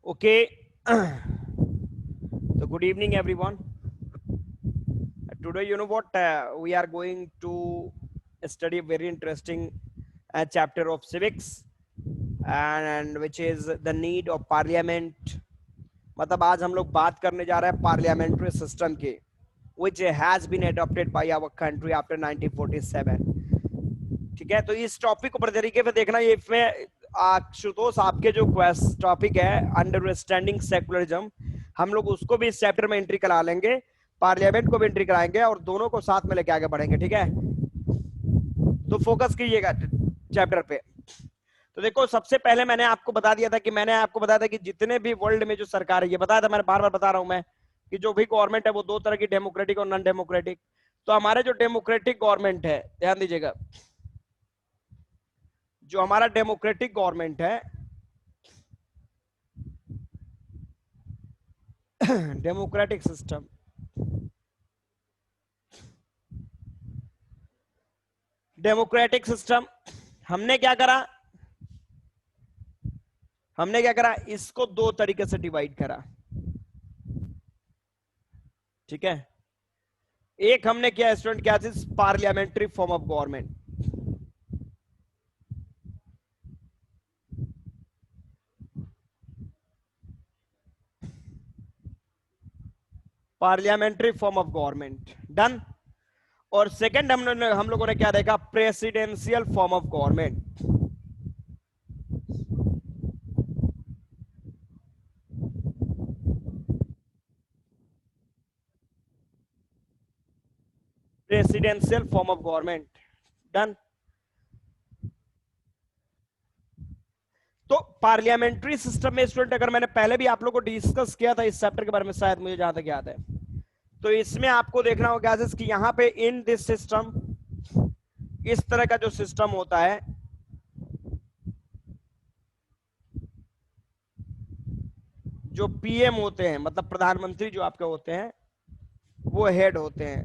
Okay. So good evening, everyone. Today, you know what? We are going to study a very interesting chapter of civics, and which is the need of parliament. मतलब आज हम लोग बात करने जा रहे हैं पार्लियामेंट्री सिस्टम के, which has been adopted by our country after 1947. ठीक है, तो इस टॉपिक को बड़े तरीके से देखना। ये इसमें आशुतोष आपके जो टॉपिक है अंडरस्टैंडिंग सेकुलरिज्म, हम लोग उसको भी इस चैप्टर में एंट्री करा लेंगे, पार्लियामेंट को भी एंट्री कराएंगे और दोनों को साथ में लेके आगे बढ़ेंगे। ठीक है, तो फोकस कीजिएगा चैप्टर पे। तो देखो, सबसे पहले मैंने आपको बता दिया था कि जितने भी वर्ल्ड में जो सरकार है, ये बताया था, मैंने बार बार बता रहा हूं मैं, कि जो भी गवर्नमेंट है वो दो तरह की, डेमोक्रेटिक और नॉन डेमोक्रेटिक। तो हमारे जो डेमोक्रेटिक गवर्नमेंट है, ध्यान दीजिएगा, जो हमारा डेमोक्रेटिक गवर्नमेंट है, डेमोक्रेटिक सिस्टम, डेमोक्रेटिक सिस्टम हमने क्या करा, इसको दो तरीके से डिवाइड करा। ठीक है, एक हमने किया स्टूडेंट, क्या चीज, parliamentary form of government. Parliamentary form of government, done. और सेकंड हम लोगों ने क्या देखा, presidential form of government. Presidential form of government, done. तो पार्लियामेंट्री सिस्टम में स्टूडेंट, अगर मैंने पहले भी आप लोगों को डिस्कस किया था इस चैप्टर के बारे में, शायद मुझे जहां तक याद है, तो इसमें आपको देखना होगा कि यहां पे इन दिस सिस्टम, इस तरह का जो सिस्टम होता है, जो पीएम होते हैं, मतलब प्रधानमंत्री जो आपके होते हैं, वो हेड होते हैं।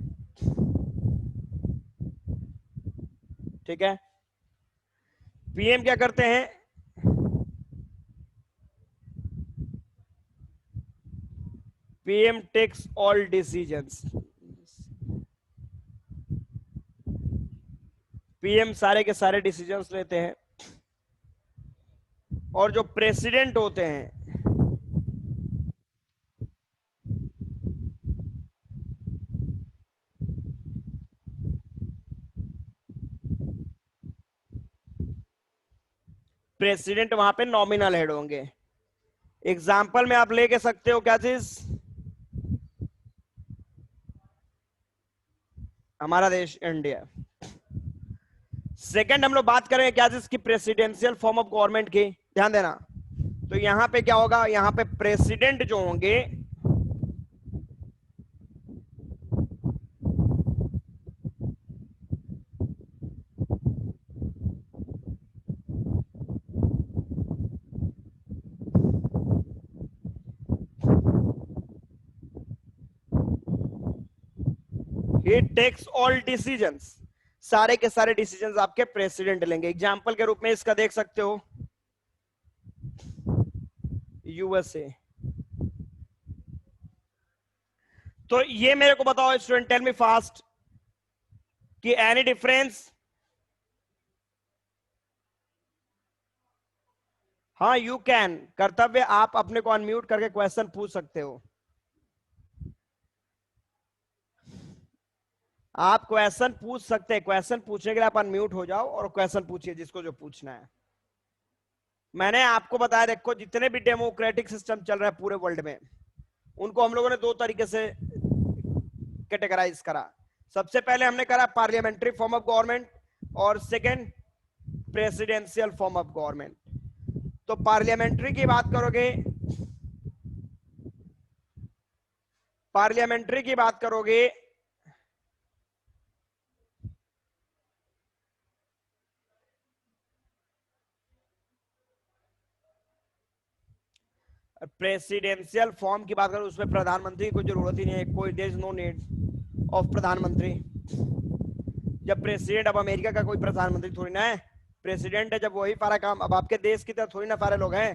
ठीक है, पीएम क्या करते हैं, PM takes all decisions. PM सारे के सारे डिसीजंस लेते हैं। और जो प्रेसिडेंट होते हैं, प्रेसिडेंट वहां पे नॉमिनल हेड होंगे। एग्जाम्पल में आप लेके सकते हो क्या चीज, हमारा देश इंडिया। सेकंड हम लोग बात करेंगे क्या चीज की, प्रेसिडेंशियल फॉर्म ऑफ गवर्नमेंट की, ध्यान देना। तो यहां पे क्या होगा, यहां पे प्रेसिडेंट जो होंगे, ही टेक्स ऑल डिसीजंस, सारे के सारे डिसीजंस आपके प्रेसिडेंट लेंगे। एग्जाम्पल के रूप में इसका देख सकते हो, यूएसए। तो ये मेरे को बताओ स्टूडेंट, टेल मी फास्ट कि एनी डिफरेंस। हाँ, यू कैन, कर्तव्य, आप अपने को अनम्यूट करके क्वेश्चन पूछ सकते हो। आप क्वेश्चन पूछ सकते हैं, क्वेश्चन पूछने के लिए आप अनम्यूट हो जाओ और क्वेश्चन पूछिए जिसको जो पूछना है। मैंने आपको बताया, देखो, जितने भी डेमोक्रेटिक सिस्टम चल रहा है पूरे वर्ल्ड में, उनको हम लोगों ने दो तरीके से कैटेगराइज करा। सबसे पहले हमने करा पार्लियामेंट्री फॉर्म ऑफ गवर्नमेंट, और second presidential form of government. तो पार्लियामेंट्री की बात करोगे, पार्लियामेंट्री की बात करोगे प्रेसिडेंशियल फॉर्म की बात करो, उसमें प्रधानमंत्री की कोई जरूरत ही नहीं है, कोई there is no need of प्रधानमंत्री। जब प्रेसिडेंट, अब अमेरिका का कोई प्रधानमंत्री थोड़ी ना है, प्रेसिडेंट है जब वही सारा काम। अब आपके देश की तरह थोड़ी ना सारे लोग हैं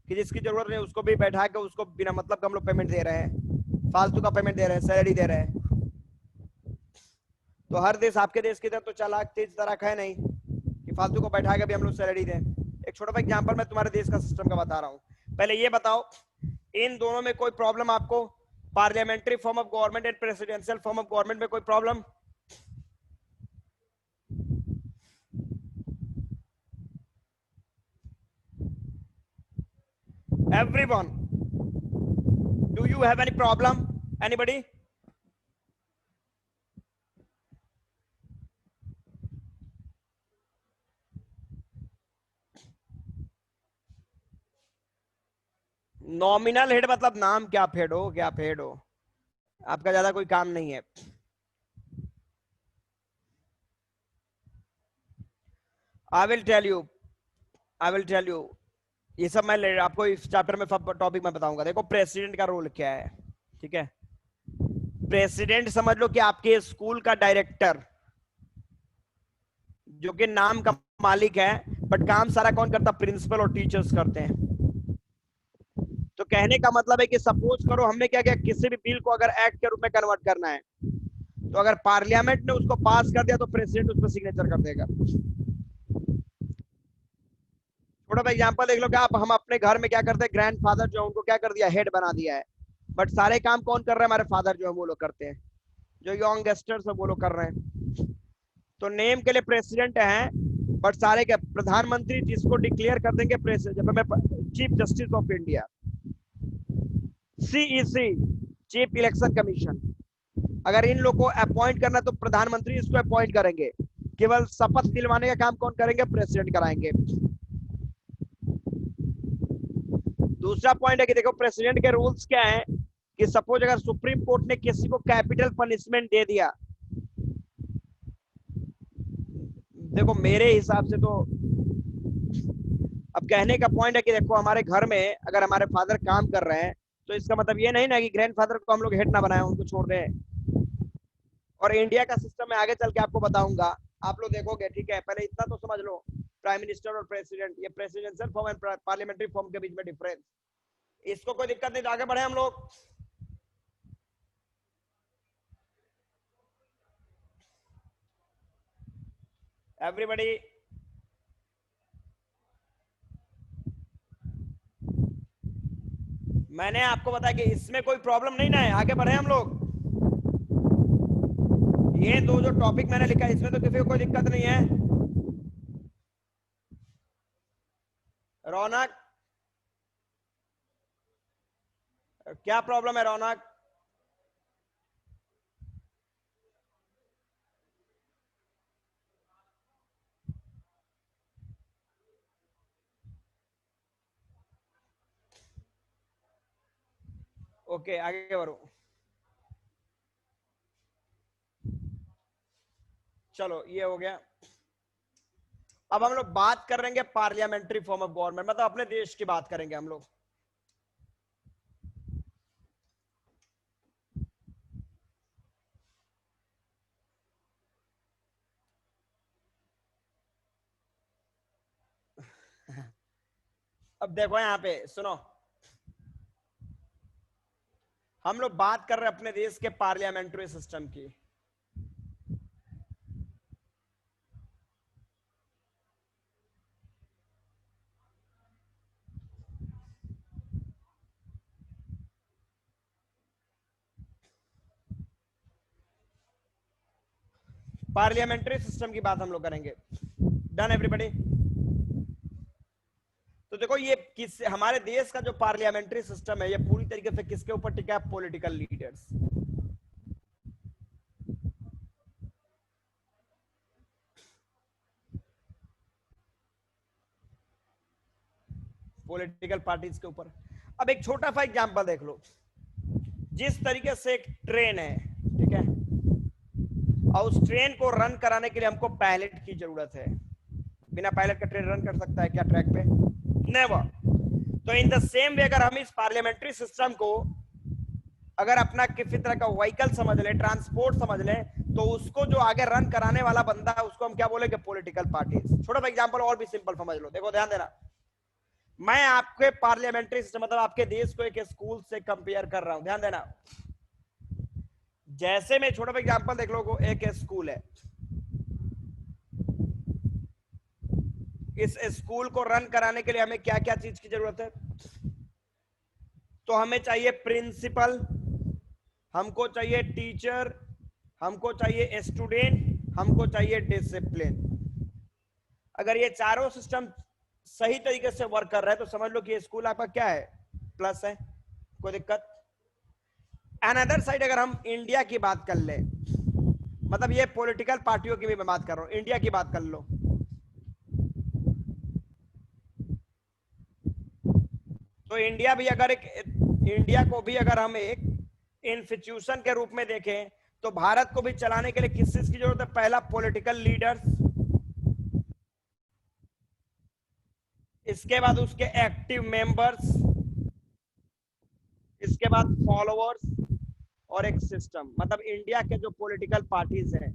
कि जिसकी जरूरत नहीं उसको भी बैठा के उसको बिना मतलब का हम लोग पेमेंट दे रहे हैं, फालतू का पेमेंट दे रहे हैं, सैलरी दे रहे हैं। तो हर देश आपके देश की तरह तो चालाक तेज तरह है नहीं कि फालतू को बैठा के भी हम लोग सैलरी दें। एक छोटा सा एग्जांपल मैं तुम्हारे देश का सिस्टम का बता रहा हूँ। पहले ये बताओ, इन दोनों में कोई प्रॉब्लम आपको? Parliamentary form of government and presidential form of government में कोई problem? Everyone, do you have any problem? Anybody? Nominal head मतलब नाम क्या आप हेड हो, क्या आप हेड हो, आपका ज्यादा कोई काम नहीं है। I will tell you, I will tell you, ये सब मैं आपको इस चैप्टर में टॉपिक में बताऊंगा। देखो प्रेसिडेंट का रोल क्या है, ठीक है। प्रेसिडेंट समझ लो कि आपके स्कूल का डायरेक्टर, जो कि नाम का मालिक है, बट काम सारा कौन करता? प्रिंसिपल और टीचर्स करते हैं। तो कहने का मतलब है कि सपोज करो हमने क्या किया, किसी भी बिल को अगर एक्ट के रूप में कन्वर्ट करना है, तो अगर पार्लियामेंट ने उसको पास कर दिया तो प्रेसिडेंट उस पर सिग्नेचर कर देगा। थोड़ा सा एग्जांपल देख लो कि आप, हम अपने घर में क्या करते हैं, ग्रैंडफादर जो है उनको क्या कर दिया, हेड बना दिया है, बट सारे काम कौन कर रहे हैं? हमारे फादर जो है वो लोग करते हैं, जो यंगस्टर्स है वो लोग कर रहे हैं। तो नेम के लिए प्रेसिडेंट है, बट सारे के प्रधानमंत्री जिसको डिक्लेयर कर देंगे president, chief justice of India, CEC, chief election commission, अगर इन लोग को अपॉइंट करना तो प्रधानमंत्री इसको अपॉइंट करेंगे। केवल शपथ दिलवाने का काम कौन करेंगे? प्रेसिडेंट कराएंगे। दूसरा पॉइंट है कि देखो प्रेसिडेंट के रूल्स क्या है, कि सपोज अगर सुप्रीम कोर्ट ने किसी को कैपिटल पनिशमेंट दे दिया, देखो मेरे हिसाब से तो, अब कहने का पॉइंट है कि देखो हमारे घर में अगर हमारे फादर काम कर रहे हैं, तो इसका मतलब ये नहीं ना कि ग्रैंडफादर को हम लोग हेड ना बनाए, उनको छोड़ दें। और इंडिया का सिस्टम मैं आगे चल के आपको बताऊंगा, आप लोग देखोगे, ठीक है। पहले इतना तो समझ लो, प्राइम मिनिस्टर और प्रेसिडेंट, ये presidential form and parliamentary form के बीच में डिफरेंस, इसको कोई दिक्कत नहीं, तो आगे बढ़े हम लोग। एवरीबॉडी, मैंने आपको बताया कि इसमें कोई प्रॉब्लम नहीं ना है, आगे बढ़े हम लोग। ये दो जो टॉपिक मैंने लिखा है इसमें तो किसी को कोई दिक्कत नहीं है। रौनक, क्या प्रॉब्लम है रौनक? ओके आगे बढ़ो। चलो ये हो गया। अब हम लोग बात करेंगे पार्लियामेंट्री फॉर्म ऑफ गवर्नमेंट, मतलब अपने देश की बात करेंगे हम लोग। अब देखो यहाँ पे सुनो, हम लोग बात कर रहे हैं अपने देश के पार्लियामेंट्री सिस्टम की। पार्लियामेंट्री सिस्टम की बात हम लोग करेंगे। Done everybody? तो देखो ये किस, हमारे देश का जो पार्लियामेंट्री सिस्टम है ये पूरी तरीके से किसके ऊपर टिका है? Political leaders. पॉलिटिकल पार्टीज के ऊपर। अब एक छोटा सा एग्जांपल देख लो, जिस तरीके से एक ट्रेन है, ठीक है, और उस ट्रेन को रन कराने के लिए हमको पायलट की जरूरत है। बिना पायलट का ट्रेन रन कर सकता है क्या ट्रैक पे? नेवर। तो इन द सेम वे अगर हम इस पार्लियामेंट्री सिस्टम को अगर अपना किसी तरह का व्हीकल समझ ले, ट्रांसपोर्ट समझ ले, तो उसको जो आगे रन कराने वाला बंदा है उसको हम क्या बोलेंगे? Political parties. छोटा सा एग्जांपल और भी सिंपल समझ लो, देखो ध्यान देना। मैं आपके पार्लियामेंट्री सिस्टम मतलब आपके देश को एक स्कूल से कंपेयर कर रहा हूं, ध्यान देना। जैसे मैं छोटा एग्जांपल देख लो, एक स्कूल है, इस स्कूल को रन कराने के लिए हमें क्या क्या चीज की जरूरत है? तो हमें चाहिए प्रिंसिपल, हमको चाहिए टीचर, हमको चाहिए स्टूडेंट, हमको चाहिए डिसिप्लिन। अगर ये चारों सिस्टम सही तरीके से वर्क कर रहा है तो समझ लो कि ये स्कूल आपका क्या है, प्लस है, कोई दिक्कत। अनदर साइड अगर हम इंडिया की बात कर ले, मतलब ये पॉलिटिकल पार्टियों की भी मैं बात कर रहा हूं, इंडिया की बात कर लो, तो इंडिया भी अगर एक इंडिया को भी अगर हम एक इंस्टीट्यूशन के रूप में देखें तो भारत को भी चलाने के लिए किस चीज की जरूरत है? पहला पॉलिटिकल लीडर्स, इसके बाद उसके एक्टिव मेंबर्स, इसके बाद फॉलोअर्स और एक सिस्टम। मतलब इंडिया के जो पॉलिटिकल पार्टीज हैं,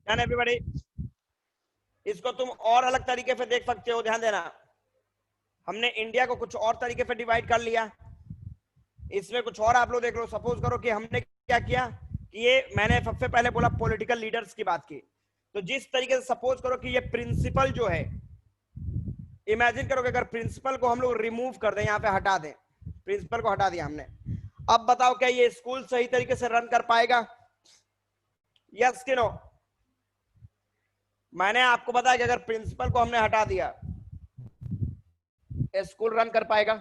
कैन एवरीबॉडी, इसको तुम और अलग तरीके से देख सकते हो, ध्यान देना। हमने इंडिया को कुछ और तरीके से डिवाइड कर लिया, इसमें कुछ और आप लोग देख लो। सपोज करो कि हमने क्या किया कि ये मैंने सबसे पहले बोला पॉलिटिकल लीडर्स की बात की, तो जिस तरीके से सपोज करो कि ये प्रिंसिपल जो है, इमेजिन करो कि अगर प्रिंसिपल को हम लोग रिमूव कर दें, यहां पे हटा दें, प्रिंसिपल को हटा दिया हमने, अब बताओ क्या ये स्कूल सही तरीके से रन कर पाएगा? यस कि नो? मैंने आपको बताया कि अगर प्रिंसिपल को हमने हटा दिया, स्कूल रन कर पाएगा?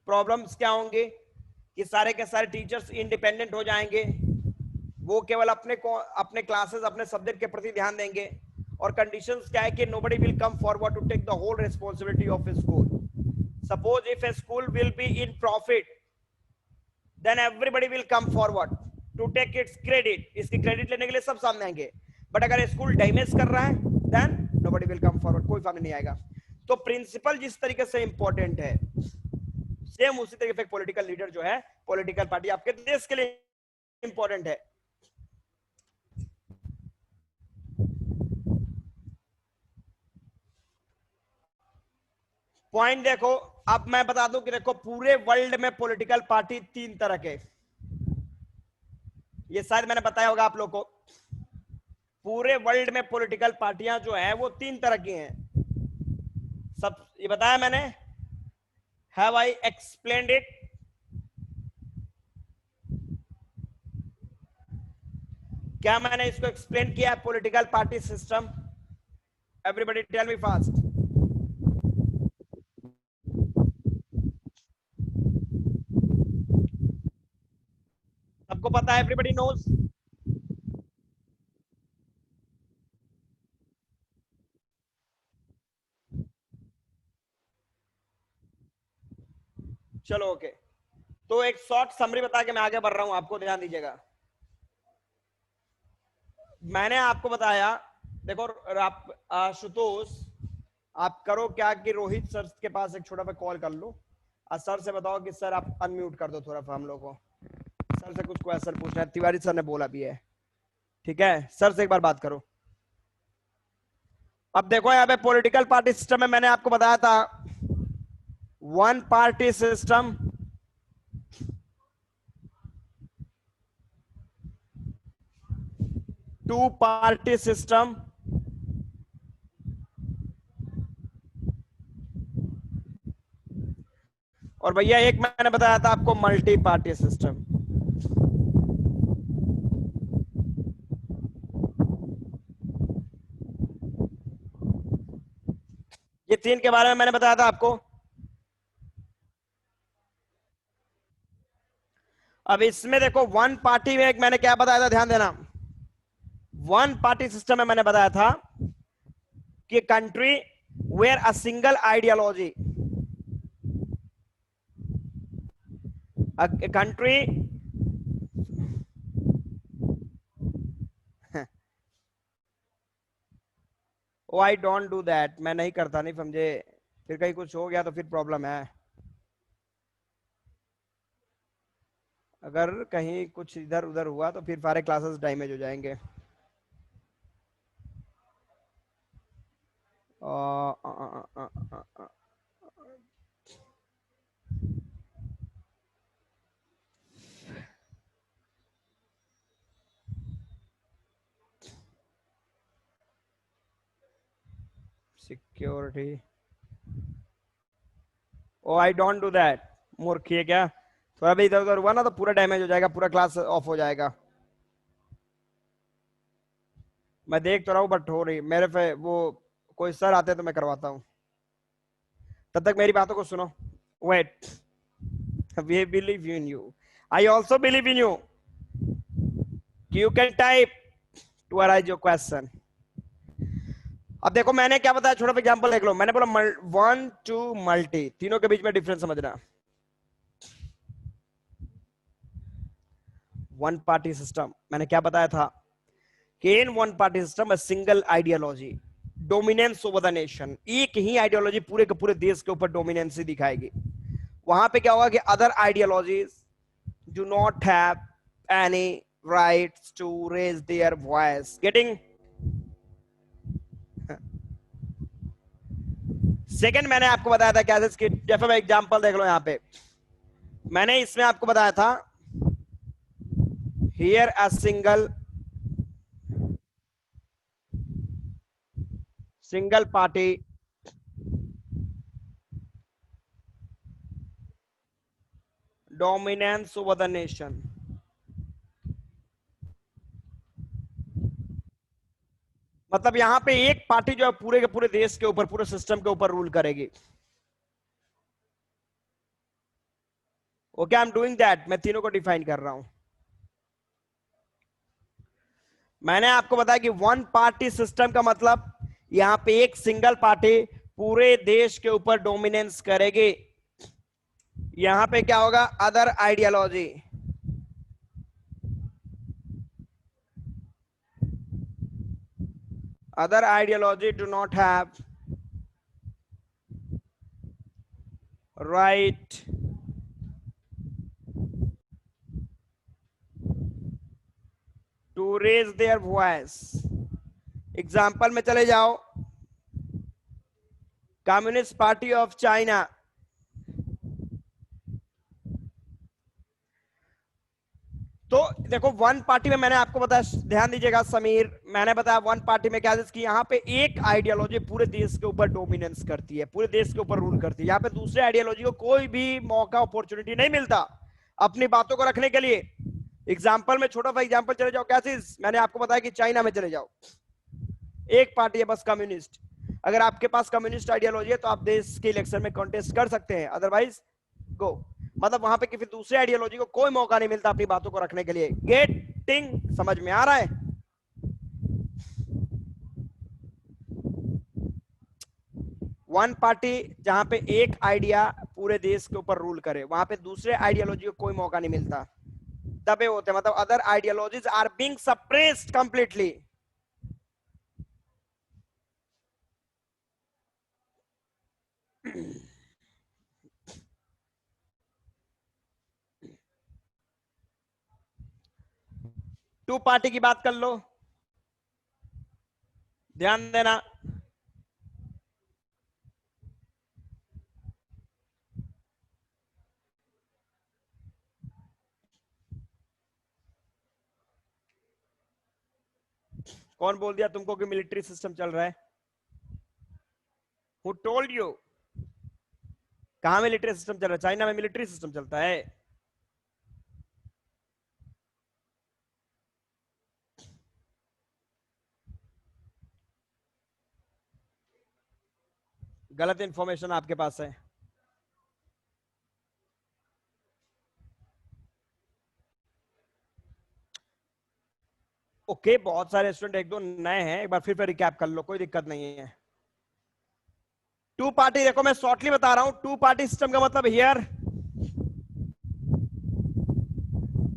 प्रॉब्लम्स क्या होंगे कि सारे के सारे टीचर्स इंडिपेंडेंट हो जाएंगे, वो केवल अपने क्लासेस, अपने सब्जेक्ट के प्रति ध्यान देंगे, और कंडीशंस क्या है कि nobody will come forward to take the whole responsibility of a school. Suppose if a school will be in profit, then everybody will come forward to take its credit, इसकी credit लेने के लिए सब सामने आएंगे। बट अगर school damage कर रहा है, then nobody will come forward, कोई सामने नहीं आएगा। तो प्रिंसिपल जिस तरीके से इंपॉर्टेंट है, सेम उसी तरीके से पॉलिटिकल लीडर जो है, पॉलिटिकल पार्टी आपके देश के लिए इंपॉर्टेंट है। पॉइंट देखो, अब मैं बता दूं कि देखो पूरे वर्ल्ड में पॉलिटिकल पार्टी तीन तरह के, ये शायद मैंने बताया होगा आप लोग को। पूरे वर्ल्ड में पॉलिटिकल पार्टियां जो है वो तीन तरह की हैं, सब ये बताया मैंने। Have I explained it? क्या मैंने इसको एक्सप्लेन किया है, political party system? Everybody tell me fast. सबको पता है? Everybody knows? चलो ओके, तो एक शॉर्ट समरी बता के मैं आगे बढ़ रहा हूं, आपको ध्यान दीजिएगा। मैंने आपको बताया, देखो आप आशुतोष, आप करो क्या कि रोहित सर के पास एक छोटा सा कॉल कर लो और सर से बताओ कि सर आप अनम्यूट कर दो थोड़ा सा हम लोग को, सर से कुछ क्वेश्चन पूछना है, तिवारी सर ने बोला भी है। ठीक है, सर से एक बार बात करो। अब देखो यहाँ पे पॉलिटिकल पार्टी सिस्टम में मैंने आपको बताया था one party system, two party system, और भैया एक मैंने बताया था आपको मल्टी पार्टी सिस्टम। ये तीन के बारे में मैंने बताया था आपको। अब इसमें देखो वन पार्टी में एक मैंने क्या बताया था, ध्यान देना। वन पार्टी सिस्टम में मैंने बताया था कि country where a single ideology, a country oh I don't do that, मैं नहीं करता, नहीं समझे, फिर कहीं कुछ हो गया तो फिर प्रॉब्लम है। अगर कहीं कुछ इधर उधर हुआ तो फिर सारे क्लासेस डैमेज हो जाएंगे। Security, oh I don't do that. मूर्ख है क्या? थोड़ा भी इधर उधर हुआ ना तो पूरा डैमेज हो जाएगा, पूरा क्लास ऑफ हो जाएगा। मैं देख तो रहा हूँ बट हो रही मेरे पे वो, कोई सर आते हैं तो मैं करवाता हूँ। तब तक मेरी बातों को सुनो। Wait, we believe in you, I also believe in you, you can type to arise your question. अब देखो मैंने क्या बताया, छोटा एग्जांपल देख लो। मैंने बोला वन टू मल्टी, तीनों के बीच में डिफरेंस समझना। वन पार्टी सिस्टम, मैंने क्या बताया था कि in one party system a single ideology dominance over the nation, एक ही आइडियोलॉजी पूरे के पूरे देश के ऊपर डोमिनेंसी दिखाएगी। वहां पे क्या होगा कि other ideologies do not have any rights to raise their voice. Getting? Second मैंने आपको बताया था क्या, इसकी जैसे एग्जांपल देख लो यहां पे। मैंने इसमें आपको बताया था here a single party dominance over the nation. मतलब यहां पे एक पार्टी जो है पूरे के पूरे देश के ऊपर, पूरे सिस्टम के ऊपर रूल करेगी। Okay, I am doing that, मैं तीनों को डिफाइन कर रहा हूं। मैंने आपको बताया कि वन पार्टी सिस्टम का मतलब यहां पे एक सिंगल पार्टी पूरे देश के ऊपर डोमिनेंस करेगी। यहां पे क्या होगा, other ideology do not have right to raise their voice. Example में चले जाओ, कम्युनिस्ट पार्टी ऑफ चाइना। तो देखो वन पार्टी में मैंने आपको बताया, ध्यान दीजिएगा समीर, मैंने बताया वन पार्टी में क्या है कि यहाँ पे एक आइडियोलॉजी पूरे देश के ऊपर डोमिनेंस करती है, पूरे देश के ऊपर रूल करती है। यहाँ पे दूसरे आइडियोलॉजी को कोई भी मौका, अपॉर्चुनिटी नहीं मिलता अपनी बातों को रखने के लिए। एग्जाम्पल में, छोटा सा एग्जाम्पल चले जाओ, क्या चीज मैंने आपको बताया कि चाइना में चले जाओ, एक पार्टी है बस, कम्युनिस्ट। अगर आपके पास कम्युनिस्ट आइडियोलॉजी है तो आप देश के इलेक्शन में कॉन्टेस्ट कर सकते हैं, अदरवाइज गो। मतलब वहां पे किसी दूसरे आइडियोलॉजी को कोई मौका नहीं मिलता अपनी बातों को रखने के लिए। गेटिंग? समझ में आ रहा है? वन पार्टी जहां पे एक आइडिया पूरे देश के ऊपर रूल करे, वहां पे दूसरे आइडियोलॉजी को कोई मौका नहीं मिलता, दबे होते, मतलब other ideologies are being suppressed completely. Two party की बात कर लो, ध्यान देना। कौन बोल दिया तुमको कि मिलिट्री सिस्टम चल रहा है? Who told you? कहां मिलिट्री सिस्टम चल रहा है? चाइना में मिलिट्री सिस्टम चलता है? गलत इंफॉर्मेशन आपके पास है। ओके, बहुत सारे स्टूडेंट एक दो नए हैं, एक बार फिर रिकैप कर लो, कोई दिक्कत नहीं है। टू पार्टी, देखो मैं शॉर्टली बता रहा हूं, टू पार्टी सिस्टम का मतलब here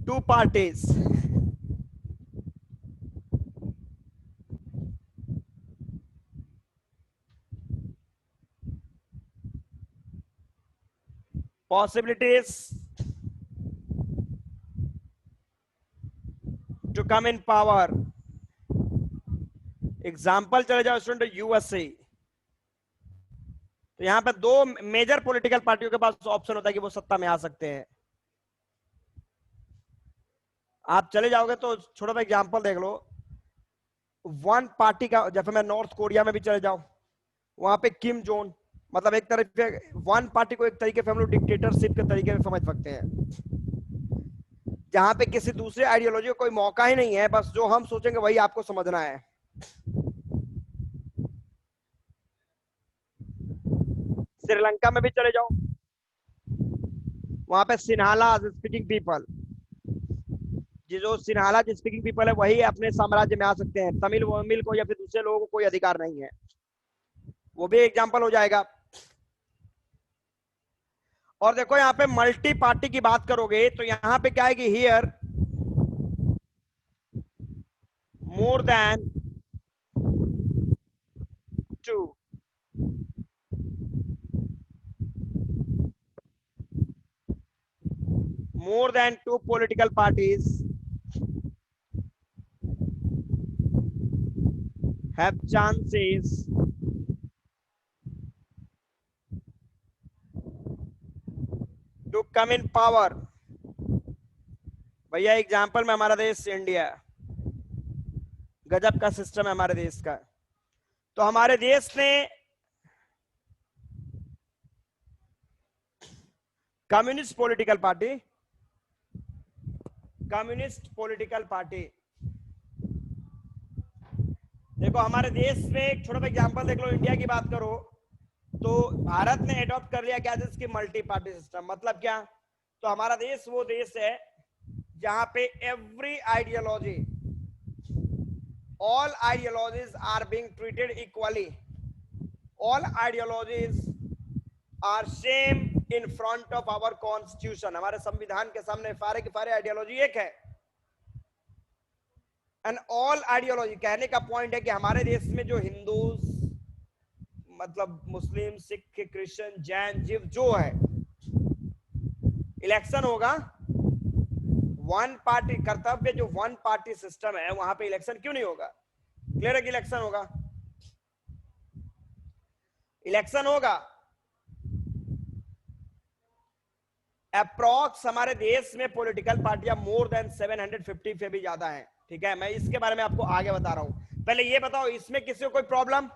two parties, possibilities to come in power. Example चले जाओ स्टूडेंट, यूएसए। तो यहां पर दो मेजर पॉलिटिकल पार्टियों के पास ऑप्शन होता है कि वो सत्ता में आ सकते हैं। आप चले जाओगे तो छोटा सा एग्जाम्पल देख लो, वन पार्टी का, जैसे मैं नॉर्थ कोरिया में भी चले जाऊं, वहां पे किम जोन, मतलब एक तरह से वन पार्टी को एक तरीके से हम लोग डिक्टेटरशिप के तरीके से समझ सकते हैं, जहां पे किसी दूसरे आइडियोलॉजी को कोई मौका ही नहीं है, बस जो हम सोचेंगे वही आपको समझना है। श्रीलंका में भी चले जाओ, वहां पे सिन्हाला स्पीकिंग पीपल, जो सिन्हाला स्पीकिंग पीपल है वही अपने साम्राज्य में आ सकते हैं, तमिल वमिल को या फिर दूसरे लोगों को कोई अधिकार नहीं है। वो भी एग्जाम्पल हो जाएगा। और देखो यहाँ पे मल्टी पार्टी की बात करोगे तो यहाँ पे क्या है कि here more than two, more than two political parties have chances to come in power। भैया एग्जाम्पल में हमारा देश इंडिया, गजब का सिस्टम है हमारे देश का। तो हमारे देश ने communist political party, communist political party, देखो हमारे देश में एक छोटा सा एग्जाम्पल देख लो, इंडिया की बात करो तो भारत ने एडॉप्ट कर लिया क्या, जिसकी मल्टी पार्टी सिस्टम। मतलब क्या, तो हमारा देश वो देश है जहां पे every ideology, all ideologies are being treated equally, all ideologies are same in front of our constitution। हमारे संविधान के सामने सारे के सारे आइडियोलॉजी एक है। एंड ऑल आइडियोलॉजी, कहने का पॉइंट है कि हमारे देश में जो हिंदू, मतलब मुस्लिम, सिख, क्रिश्चियन, जैन, जीव जो है, इलेक्शन होगा वन पार्टी, कर्तव्य जो वन पार्टी सिस्टम है, वहां पे इलेक्शन क्यों नहीं होगा? क्लियर है कि इलेक्शन होगा, इलेक्शन होगा। अप्रॉक्स हमारे देश में पॉलिटिकल पार्टियां मोर देन 750 से भी ज्यादा हैं। ठीक है, मैं इसके बारे में आपको आगे बता रहा हूं, पहले ये बताओ इसमें किसी को कोई प्रॉब्लम?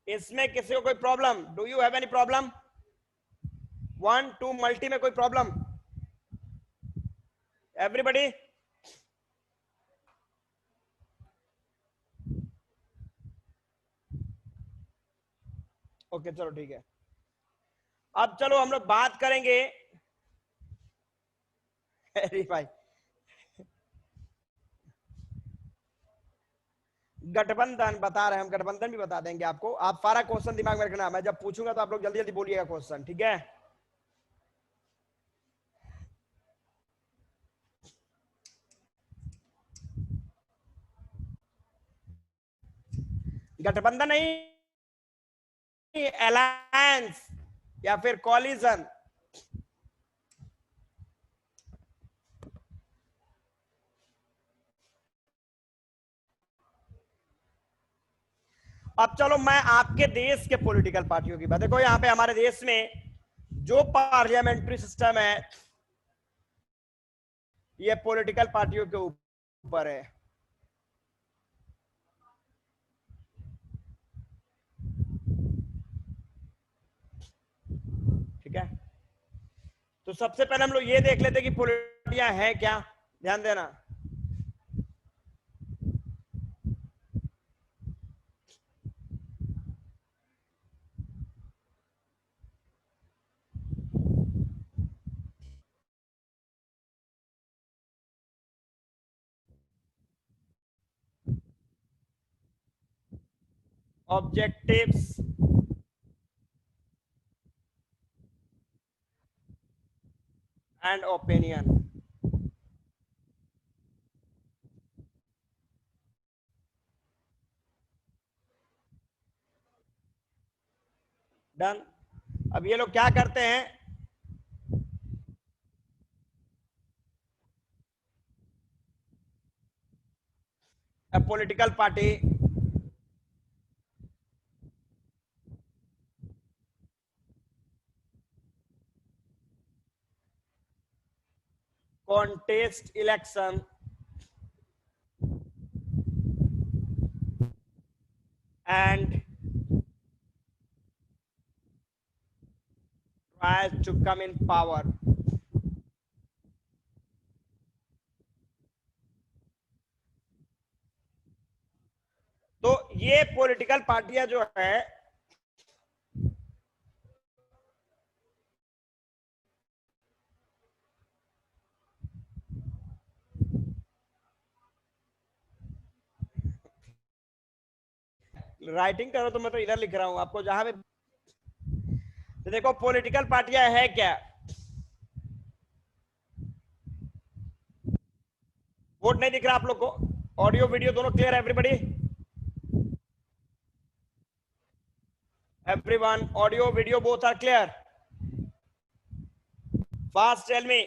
इसमें किसी को कोई problem? Do you have any problem? One two multi में कोई प्रॉब्लम? एवरीबडी? ओके चलो ठीक है। अब चलो हम लोग बात करेंगे अरे भाई, गठबंधन बता रहे हैं हम, गठबंधन भी बता देंगे आपको। आप सारा क्वेश्चन दिमाग में रखना, मैं जब पूछूंगा तो आप लोग जल्दी जल्दी बोलिएगा क्वेश्चन, ठीक है? गठबंधन नहीं, अलायंस या फिर कॉलिजन। अब चलो मैं आपके देश के पॉलिटिकल पार्टियों की बात, देखो यहाँ पे हमारे देश में जो पार्लियामेंट्री सिस्टम है ये पॉलिटिकल पार्टियों के ऊपर है। ठीक है, तो सबसे पहले हम लोग ये देख लेते कि पॉलिटियां है क्या, ध्यान देना। Objectives and opinion. डन। अब ये लोग क्या करते हैं, political party contest election and tries to come in power. तो ये पॉलिटिकल पार्टियां जो है राइटिंग करो तो मैं तो इधर लिख रहा हूं आपको जहां पे, तो देखो पॉलिटिकल पार्टियां है क्या, वोट नहीं दिख रहा आप लोग को, ऑडियो वीडियो दोनों क्लियर है everybody, everyone audio video both are clear, fast tell me.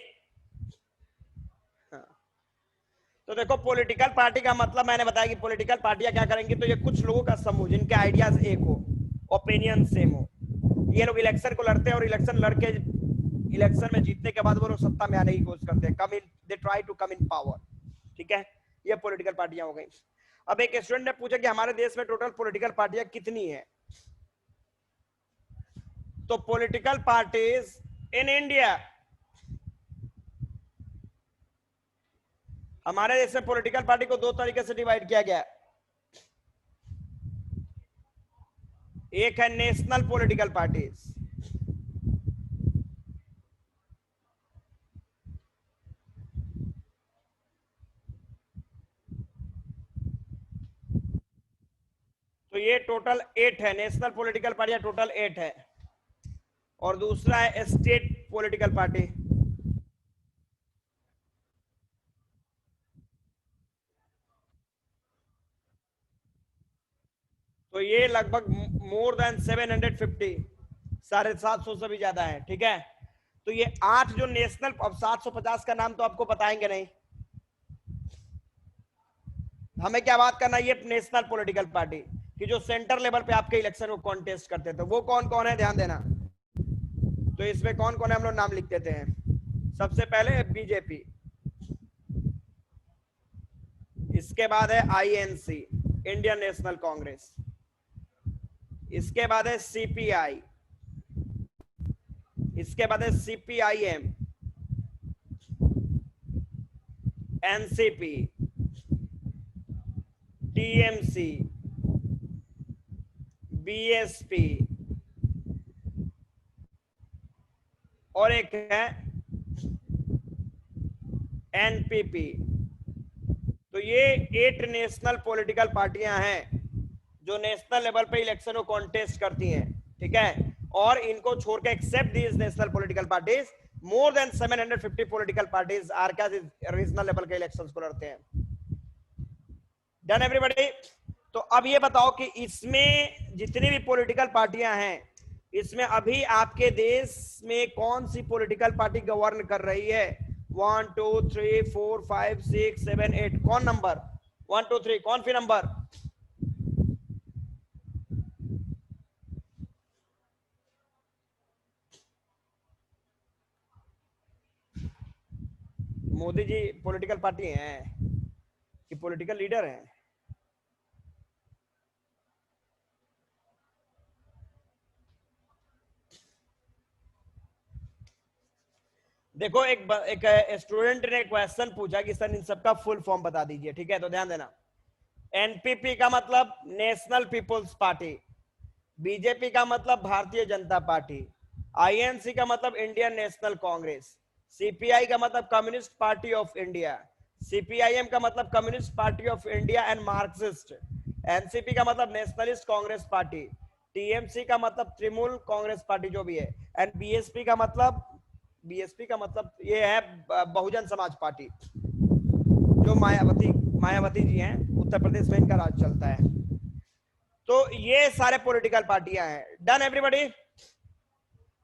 तो देखो पॉलिटिकल पार्टी का मतलब मैंने बताया कि पॉलिटिकल पार्टियां क्या करेंगी, तो ये कुछ लोगों का समूह जिनके आइडियाज एक हो, ओपिनियन सेम हो, ये लोग इलेक्शन को लड़ते हैं और इलेक्शन लड़के इलेक्शन में जीतने के बाद वो लोग सत्ता में आने की कोशिश करते हैं, come in, they try to come in power, ठीक है, ये पॉलिटिकल पार्टियां हो गई। अब एक स्टूडेंट ने पूछा कि हमारे देश में टोटल पॉलिटिकल पार्टियां कितनी है, तो पॉलिटिकल पार्टीज इन इंडिया, हमारे देश में पॉलिटिकल पार्टी को दो तरीके से डिवाइड किया गया, एक है नेशनल पॉलिटिकल पार्टीज, तो ये टोटल 8 है, नेशनल पॉलिटिकल पार्टियां टोटल 8 है, और दूसरा है स्टेट पॉलिटिकल पार्टी, तो ये लगभग मोर देन 750, 750 से भी ज्यादा है, ठीक है। तो ये 8 जो नेशनल, अब 750 का नाम तो आपको बताएंगे नहीं, हमें क्या बात करना है, ये नेशनल पॉलिटिकल पार्टी कि जो सेंटर लेवल पे आपके इलेक्शन को कॉन्टेस्ट करते थे, वो कौन कौन है ध्यान देना। तो इसमें कौन कौन है हम लोग नाम लिख देते हैं, सबसे पहले बीजेपी, इसके बाद है आईएनसी इंडियन नेशनल कांग्रेस, इसके बाद है सीपीआई, इसके बाद है सीपीआईएम, एनसीपी, टीएमसी, बीएसपी, और एक है एनपीपी। तो ये 8 नेशनल पॉलिटिकल पार्टियां हैं जो नेशनल लेवल पे इलेक्शन को कॉन्टेस्ट करती हैं, ठीक है, और इनको छोड़ के except these national political parties more than 750 political parties are क्या रीजनल लेवल के इलेक्शंस को लड़ते हैं। Done everybody. तो अब ये बताओ कि इसमें जितनी भी पॉलिटिकल पार्टियां हैं, इसमें अभी आपके देश में कौन सी पॉलिटिकल पार्टी गवर्न कर रही है, 1 2 3 4 5 6 7 8, कौन नंबर 1 2 3, कौन सी number, Modi ji political party हैं कि पॉलिटिकल लीडर हैं, देखो एक स्टूडेंट ने क्वेश्चन पूछा कि सर इन सबका फुल फॉर्म बता दीजिए, ठीक है, तो ध्यान देना। एनपीपी का मतलब नेशनल पीपुल्स पार्टी, बीजेपी का मतलब भारतीय जनता पार्टी, आईएनसी का मतलब इंडियन नेशनल कांग्रेस, सीपीआई का मतलब communist party of India, CPIM का मतलब communist party of India and Marxist, NCP का मतलब नेशनलिस्ट कांग्रेस पार्टी, टीएमसी का मतलब तृणमूल कांग्रेस पार्टी जो भी है, एंड बीएसपी का मतलब ये है बहुजन समाज पार्टी, जो मायावती जी हैं, उत्तर प्रदेश में इनका राज चलता है। तो ये सारे पॉलिटिकल पार्टियां हैं। Done everybody.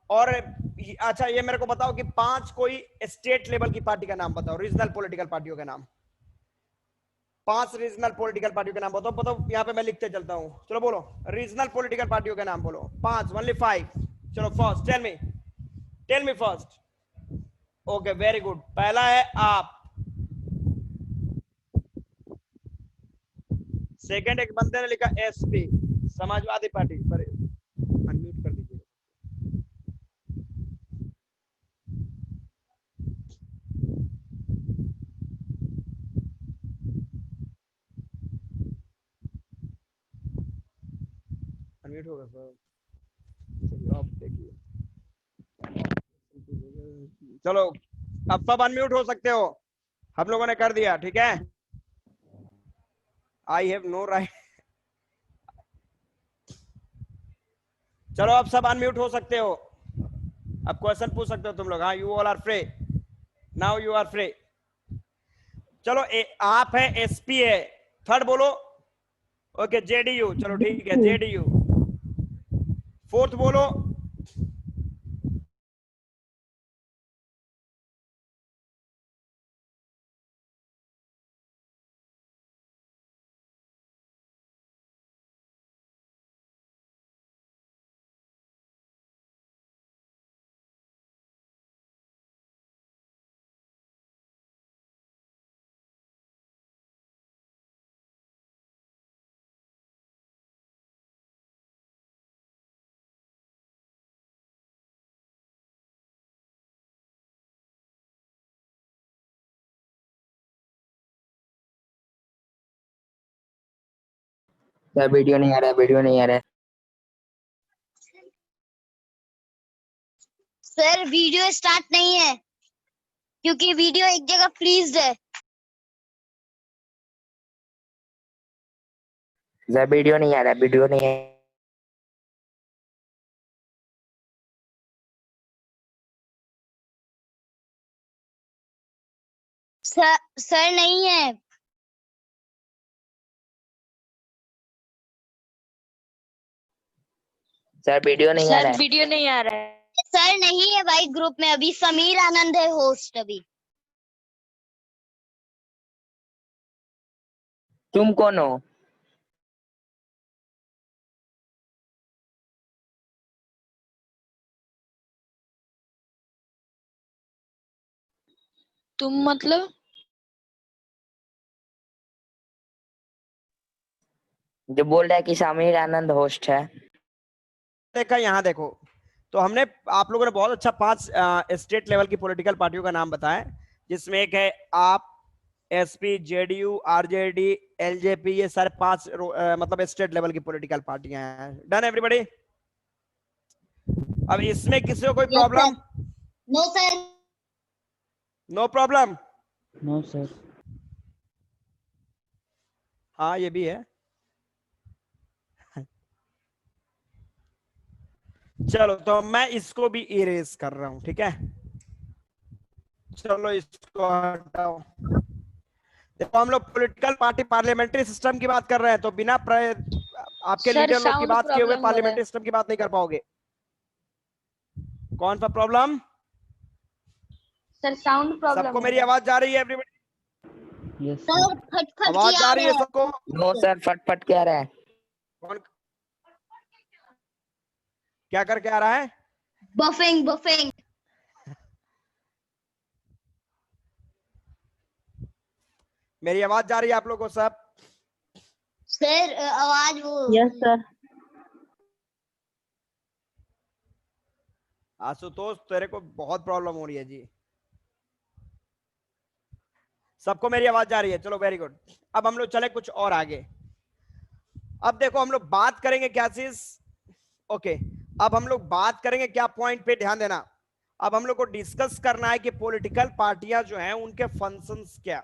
और अच्छा ये मेरे को बताओ कि 5 कोई स्टेट लेवल की पार्टी का नाम बताओ, रीजनल पॉलिटिकल पार्टियों का नाम। 5 रीजनल पॉलिटिकल पार्टियों के नाम बताओ। बताओ, यहाँ पे मैं लिखते चलता हूँ। चलो बोलो, रीजनल पॉलिटिकल पार्टियों के नाम बोलो। 5, ओनली 5। चलो first tell me first. Okay very good. पहला है आप। सेकंड एक बंदे ने लिखा एसपी, समाजवादी पार्टी। पर अनम्यूट कर दीजिए। अनम्यूट होगा सर। आप देखिए। चलो अब सब अनम्यूट हो सकते हो। हम लोगों ने कर दिया, ठीक है। I have no right. चलो अब सब अनम्यूट हो सकते हो। अब क्वेश्चन पूछ सकते हो तुम लोग। हाँ, you all are free now, you are free. चलो आप है, एसपी है। थर्ड बोलो। ओके जेडीयू, चलो ठीक है जेडीयू। फोर्थ बोलो। सर वीडियो नहीं आ रहा है, वीडियो नहीं आ रहा है। सर वीडियो स्टार्ट नहीं है क्योंकि वीडियो एक जगह फ्रीज है। सर वीडियो नहीं आ रहा है, वीडियो नहीं है। सर नहीं है। सर वीडियो नहीं आ रहा है। वीडियो नहीं आ रहा है। सर नहीं है भाई, ग्रुप में अभी समीर आनंद है होस्ट अभी। तुम कौन हो? तुम मतलब? जो बोल रहा है कि समीर आनंद होस्ट है। देखा यहाँ देखो, तो हमने आप लोगों ने बहुत अच्छा 5 स्टेट लेवल की पॉलिटिकल पार्टियों का नाम बताया, जिसमें एक है आप, एसपी, जेडीयू, आरजेडी, एलजेपी। ये सारे 5 मतलब स्टेट लेवल की पॉलिटिकल पार्टियां हैं। Done everybody? अब इसमें किसी को कोई problem? No sir. No problem. No sir. हाँ ये भी है। चलो तो मैं इसको भी इरेज कर रहा हूं, ठीक है। चलो इसको हटाओ। देखो हम लोग पॉलिटिकल पार्टी पार्लियामेंट्री सिस्टम की बात कर रहे हैं, तो बिना आपके सर लीडर लोग की साउंड बात किए हुए प्रॉब्लम हो रहा है। पार्लियामेंट्री सिस्टम की बात नहीं कर पाओगे। कौन सा प्रॉब्लम? सर साउंड प्रॉब्लम सबको हो मेरी रहा है। आवाज जा रही है एवरीबॉडी? यस सर खटखट आवाज की जा आ रही रहा है है। सबको? नो सर, फटफट क्या रहा है? कौन क्या करके आ रहा है? Buffing buffing. मेरी आवाज जा रही है आप लोगों को सब? सर आवाज वो। Yes sir. आशुतोष तेरे को बहुत प्रॉब्लम हो रही है जी। सबको मेरी आवाज जा रही है? चलो वेरी गुड। अब हम लोग चले कुछ और आगे। अब देखो हम लोग बात करेंगे क्या चीज। ओके, अब हम लोग बात करेंगे क्या पॉइंट पे ध्यान देना। अब हम लोग को डिस्कस करना है कि पॉलिटिकल पार्टियां जो हैं उनके फंक्शंस क्या।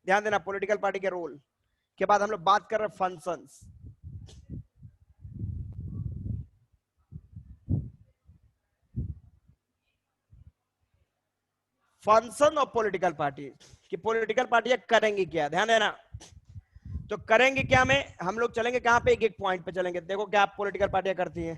ध्यान देना, पॉलिटिकल पार्टी के रोल के बाद हम लोग बात कर रहे हैं functions. Function of political party कि पॉलिटिकल पार्टियां करेंगी क्या। ध्यान देना, तो करेंगे क्या में हम लोग चलेंगे कहां पे, एक एक पॉइंट पे चलेंगे। देखो क्या पॉलिटिकल पार्टियां करती हैं।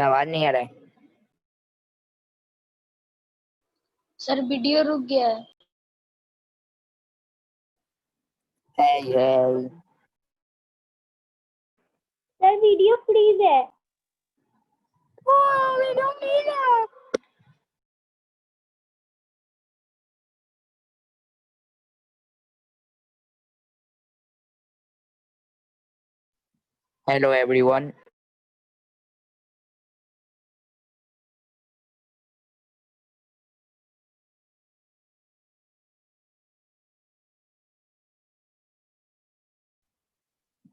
आवाज नहीं आ रहा है। सर वीडियो रुक गया है। है सर वीडियो फ्रीज है। Hello everyone.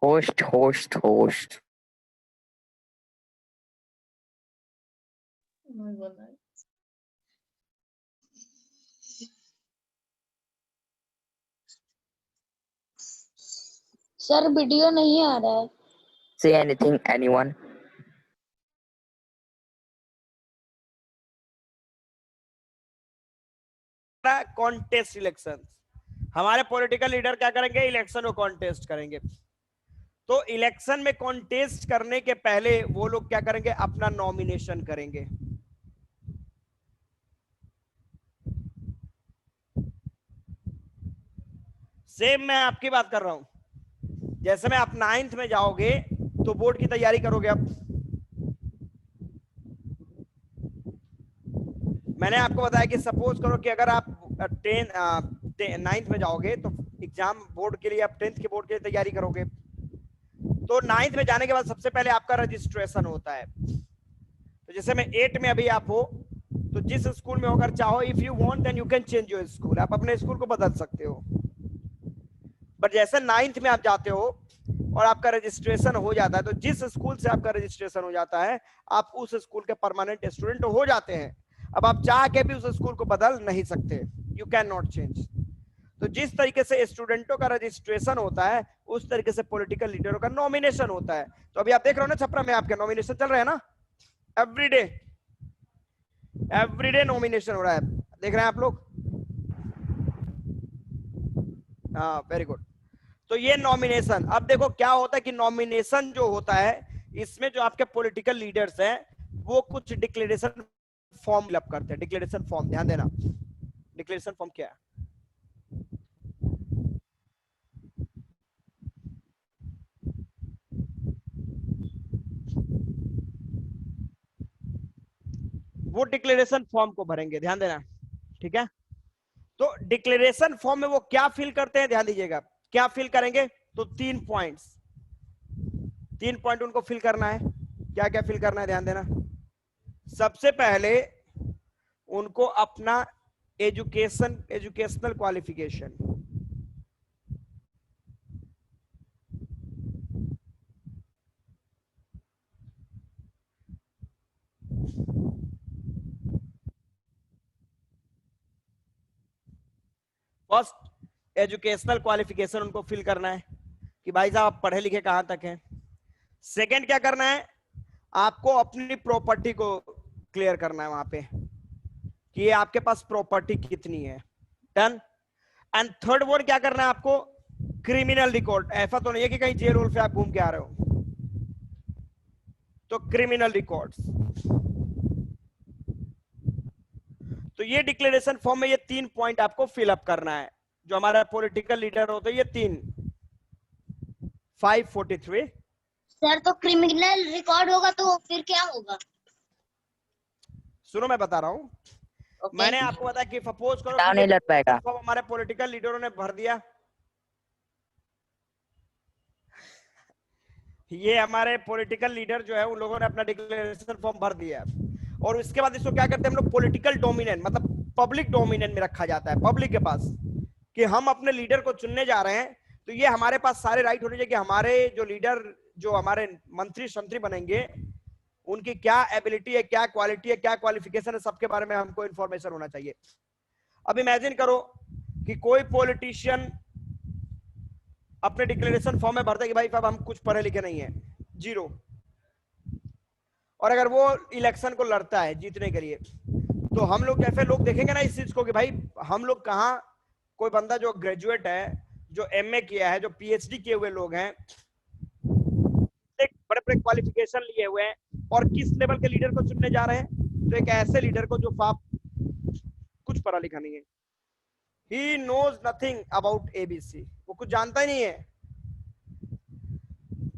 Host. Sir video नहीं आ रहा है। Say anything anyone. Contest election, हमारे पॉलिटिकल लीडर क्या करेंगे, इलेक्शन को कॉन्टेस्ट करेंगे। तो इलेक्शन में कॉन्टेस्ट करने के पहले वो लोग क्या करेंगे, अपना नॉमिनेशन करेंगे। सेम मैं आपकी बात कर रहा हूं, जैसे में आप 9th में जाओगे तो बोर्ड की तैयारी करोगे। अब मैंने आपको बताया कि सपोज करो कि अगर आप 9th में जाओगे तो एग्जाम बोर्ड के लिए, आप 10th के बोर्ड के लिए तैयारी करोगे। तो 9th में जाने के बाद सबसे पहले आपका रजिस्ट्रेशन होता है। तो जैसे में 8 में अभी आप हो, तो जिस स्कूल में होकर चाहो, if you want then you can change your school, आप अपने स्कूल को बदल सकते हो। बट जैसे 9th में आप जाते हो और आपका रजिस्ट्रेशन हो जाता है, तो जिस स्कूल से आपका रजिस्ट्रेशन हो जाता है, आप उस स्कूल के परमानेंट स्टूडेंट हो जाते हैं। अब आप चाह के भी उस स्कूल को बदल नहीं सकते, यू कैन नॉट चेंज। तो जिस तरीके से स्टूडेंटों का रजिस्ट्रेशन होता है, उस तरीके से पॉलिटिकल लीडरों का नॉमिनेशन होता है। तो अभी आप देख रहे हो ना, छपरा में आपके नॉमिनेशन चल रहे हैं ना, एवरीडे नॉमिनेशन हो रहा है, देख रहे हैं आप लोग। हाँ, वेरी गुड। तो ये नॉमिनेशन, अब देखो क्या होता है कि नॉमिनेशन जो होता है, इसमें जो आपके पॉलिटिकल लीडर्स हैं वो कुछ डिक्लेरेशन फॉर्म फिलअप करते हैं। डिक्लेरेशन फॉर्म, ध्यान देना, डिक्लेरेशन फॉर्म क्या है। वो डिक्लेरेशन फॉर्म को भरेंगे, ध्यान देना, ठीक है। तो डिक्लेरेशन फॉर्म में वो क्या फिल करते हैं, ध्यान दीजिएगा, क्या फिल करेंगे। तो 3 पॉइंट उनको फिल करना है। क्या क्या फिल करना है, ध्यान देना। सबसे पहले उनको अपना educational qualification, first educational qualification उनको फिल करना है कि भाई साहब आप पढ़े लिखे कहां तक हैं। सेकंड क्या करना है, आपको अपनी प्रॉपर्टी को क्लियर करना है वहां पे कि ये आपके पास प्रॉपर्टी कितनी है। डन। एंड थर्ड वर्ड क्या करना है आपको, क्रिमिनल रिकॉर्ड। ऐसा तो नहीं है कि कहीं जेल वोल से आप घूम के आ रहे हो, तो क्रिमिनल रिकॉर्ड्स। तो ये डिक्लेरेशन फॉर्म में ये 3 पॉइंट आपको फिलअप करना है। जो हमारा पॉलिटिकल लीडर होता है, ये 543। सर तो क्रिमिनल रिकॉर्ड होगा तो फिर क्या होगा? सुनो मैं बता रहा हूं। ओके। मैंने आपको बताया कि सपोज करो नाम कि नहीं लग पाएगा। फॉर्म हमारे पॉलिटिकल लीडरों ने भर दिया। ये हमारे पॉलिटिकल लीडर जो है उन लोगों ने अपना डिक्लेरेशन फॉर्म भर दिया, और उसके बाद इसको क्या करते हैं हम लोग, पॉलिटिकल डोमिनेंट, मतलब पब्लिक डोमिनेंट में रखा जाता है पब्लिक के पास, कि हम अपने लीडर को चुनने जा रहे हैं। तो ये हमारे पास सारे राइट होने चाहिए कि हमारे जो लीडर, जो हमारे मंत्री संतरी बनेंगे, उनकी क्या एबिलिटी है, क्या क्वालिटी है, क्या क्वालिफिकेशन है, सबके बारे में हमको इंफॉर्मेशन होना चाहिए। अब इमेजिन करो कि कोई पॉलिटिशियन अपने डिक्लेरेशन फॉर्म में भरता है कि भाई साहब हम कुछ पढ़े लिखे नहीं है, 0, और अगर वो इलेक्शन को लड़ता है जीतने के लिए, तो हम लोग जैसे लोग देखेंगे ना इस चीज को कि भाई हम लोग कहाँ, कोई बंदा जो ग्रेजुएट है, जो एमए किया है, जो पीएचडी किए हुए लोग हैं, बड़े बड़े क्वालिफिकेशन लिए हुए हैं, और किस लेवल के लीडर को चुनने जा रहे हैं? तो एक ऐसे लीडर को जो कुछ पढ़ा लिखा नहीं है, he knows nothing about ABC, वो कुछ जानता ही नहीं है।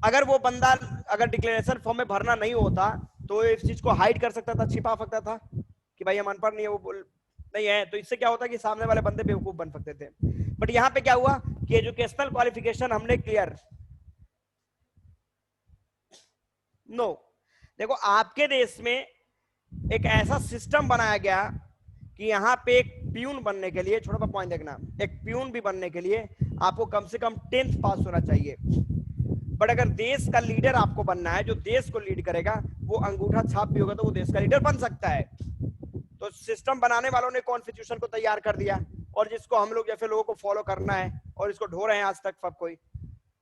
अगर वो बंदा अगर डिक्लेरेशन फॉर्म में भरना नहीं होता तो इस चीज को हाइड कर सकता था, छिपा सकता था कि भाई हम अनपढ़ नहीं है, वो नहीं है, तो इससे क्या होता कि सामने वाले बंदे बेवकूफ बन सकते थे। बट यहाँ पे क्या हुआ कि एजुकेशनल क्वालिफिकेशन हमने क्लियर नो। देखो आपके देश में एक ऐसा सिस्टम बनाया गया कि यहाँ पे एक प्यून बनने के लिए, छोटा सा पॉइंट देखना, एक प्यून भी बनने के लिए आपको कम से कम 10th पास होना चाहिए। बट अगर देश का लीडर आपको बनना है, जो देश को लीड करेगा, वो अंगूठा छाप भी होगा तो वो देश का लीडर बन सकता है। तो सिस्टम बनाने वालों ने कॉन्स्टिट्यूशन को तैयार कर दिया और जिसको हम लोग जैसे लोगों को फॉलो करना है और इसको ढो रहे हैं आज तक सब कोई।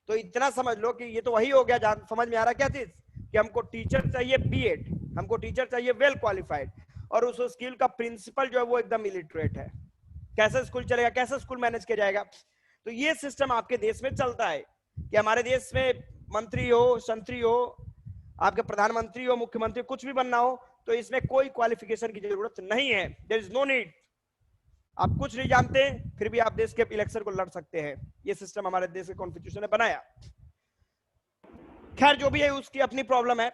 तो इतना समझ लो कि ये तो वही हो गया, समझ में आ रहा क्या चीज, कि हमको टीचर चाहिए B.Ed, हमको टीचर चाहिए वेल क्वालिफाइड, और उस स्किल का प्रिंसिपल जो है वो एकदम इलिटरेट है। कैसे स्कूल चलेगा, कैसे स्कूल मैनेज किया जाएगा? तो ये सिस्टम आपके देश में चलता है कि हमारे देश में मंत्री हो, संतरी हो, आपके प्रधानमंत्री हो, मुख्यमंत्री, कुछ भी बनना हो तो इसमें कोई क्वालिफिकेशन की जरूरत नहीं है, देयर इज नो नीड। आप कुछ नहीं जानते फिर भी आप देश के इलेक्शन को लड़ सकते हैं। ये सिस्टम हमारे देश के कॉन्स्टिट्यूशन ने बनाया। खैर जो भी है उसकी अपनी प्रॉब्लम है।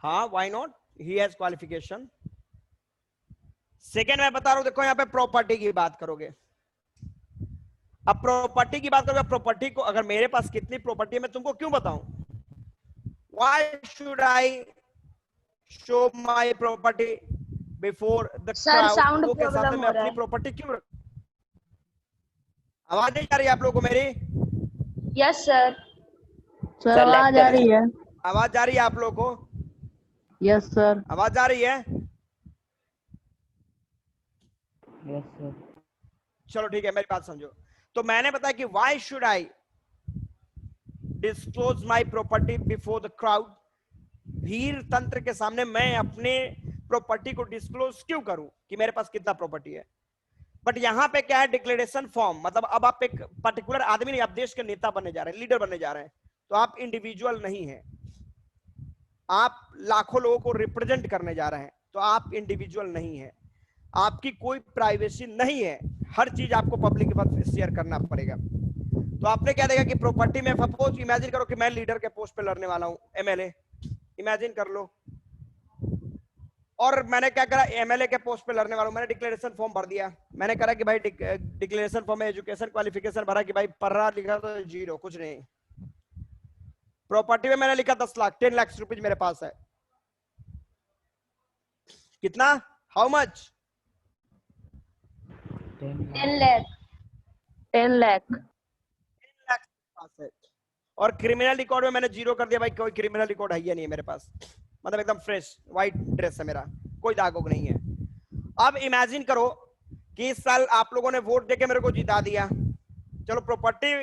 हाँ, why not, he has qualification. Second मैं बता रहा हूं, देखो यहाँ पे प्रॉपर्टी की बात करोगे। अब प्रॉपर्टी की बात करोगे, प्रॉपर्टी को अगर मेरे पास कितनी प्रॉपर्टी है मैं तुमको क्यों बताऊं? Why should I show my property before the sir crowd? Sound लोगों के सामने प्रॉब्लम मैं हो रहा अपनी है। प्रॉपर्टी क्यों आवाज नहीं आ रही है आप लोगों को मेरी? Yes sir. सर आवाज आ रही है। आवाज आ रही है आप लोगों को? Yes sir. आवाज आ रही है? Yes sir. चलो ठीक है, मेरी बात समझो। तो मैंने बताया कि why should I disclose my property before the crowd? भीड़ तंत्र के सामने मैं अपने प्रॉपर्टी को डिस्क्लोज क्यों करूं कि मेरे पास कितना प्रॉपर्टी है? बट यहां पे क्या है, डिक्लेरेशन फॉर्म, मतलब अब आप एक पर्टिकुलर आदमी नहीं, आप देश के नेता बनने जा रहे हैं, लीडर बनने जा रहे हैं, तो आप इंडिविजुअल नहीं है, आप लाखों लोगों को रिप्रेजेंट करने जा रहे हैं, तो आप इंडिविजुअल नहीं है, आपकी कोई प्राइवेसी नहीं है, हर चीज आपको पब्लिक के पास शेयर करना पड़ेगा। तो आपने क्या देखा कि प्रॉपर्टी में, सपोज इमेजिन करो कि मैं लीडर के पोस्ट पे लड़ने वाला हूं, MLA, इमेजिन कर लो, और मैंने क्या करा, MLA के पोस्ट पे लड़ने वाला हूं, मैंने डिक्लेरेशन फॉर्म भर दिया। मैंने करा कि भाई डिक्लेरेशन फॉर्म में एजुकेशन क्वालिफिकेशन भरा कि भाई पढ़ा लिखा तो 0, कुछ नहीं। प्रॉपर्टी में मैंने लिखा 10 लाख, 10 लाख रुपीज मेरे पास है। कितना, हाउ मच? 10 लाख। 10 लाख। 10 लाख पास है। और क्रिमिनल रिकॉर्ड में मैंने 0 कर दिया, भाई कोई क्रिमिनल रिकॉर्ड है ही नहीं है मेरे पास, मतलब एकदम फ्रेश व्हाइट ड्रेस है मेरा, कोई दाग नहीं है। अब इमेजिन करो कि इस साल आप लोगों ने वोट देके मेरे को जिता दिया। चलो property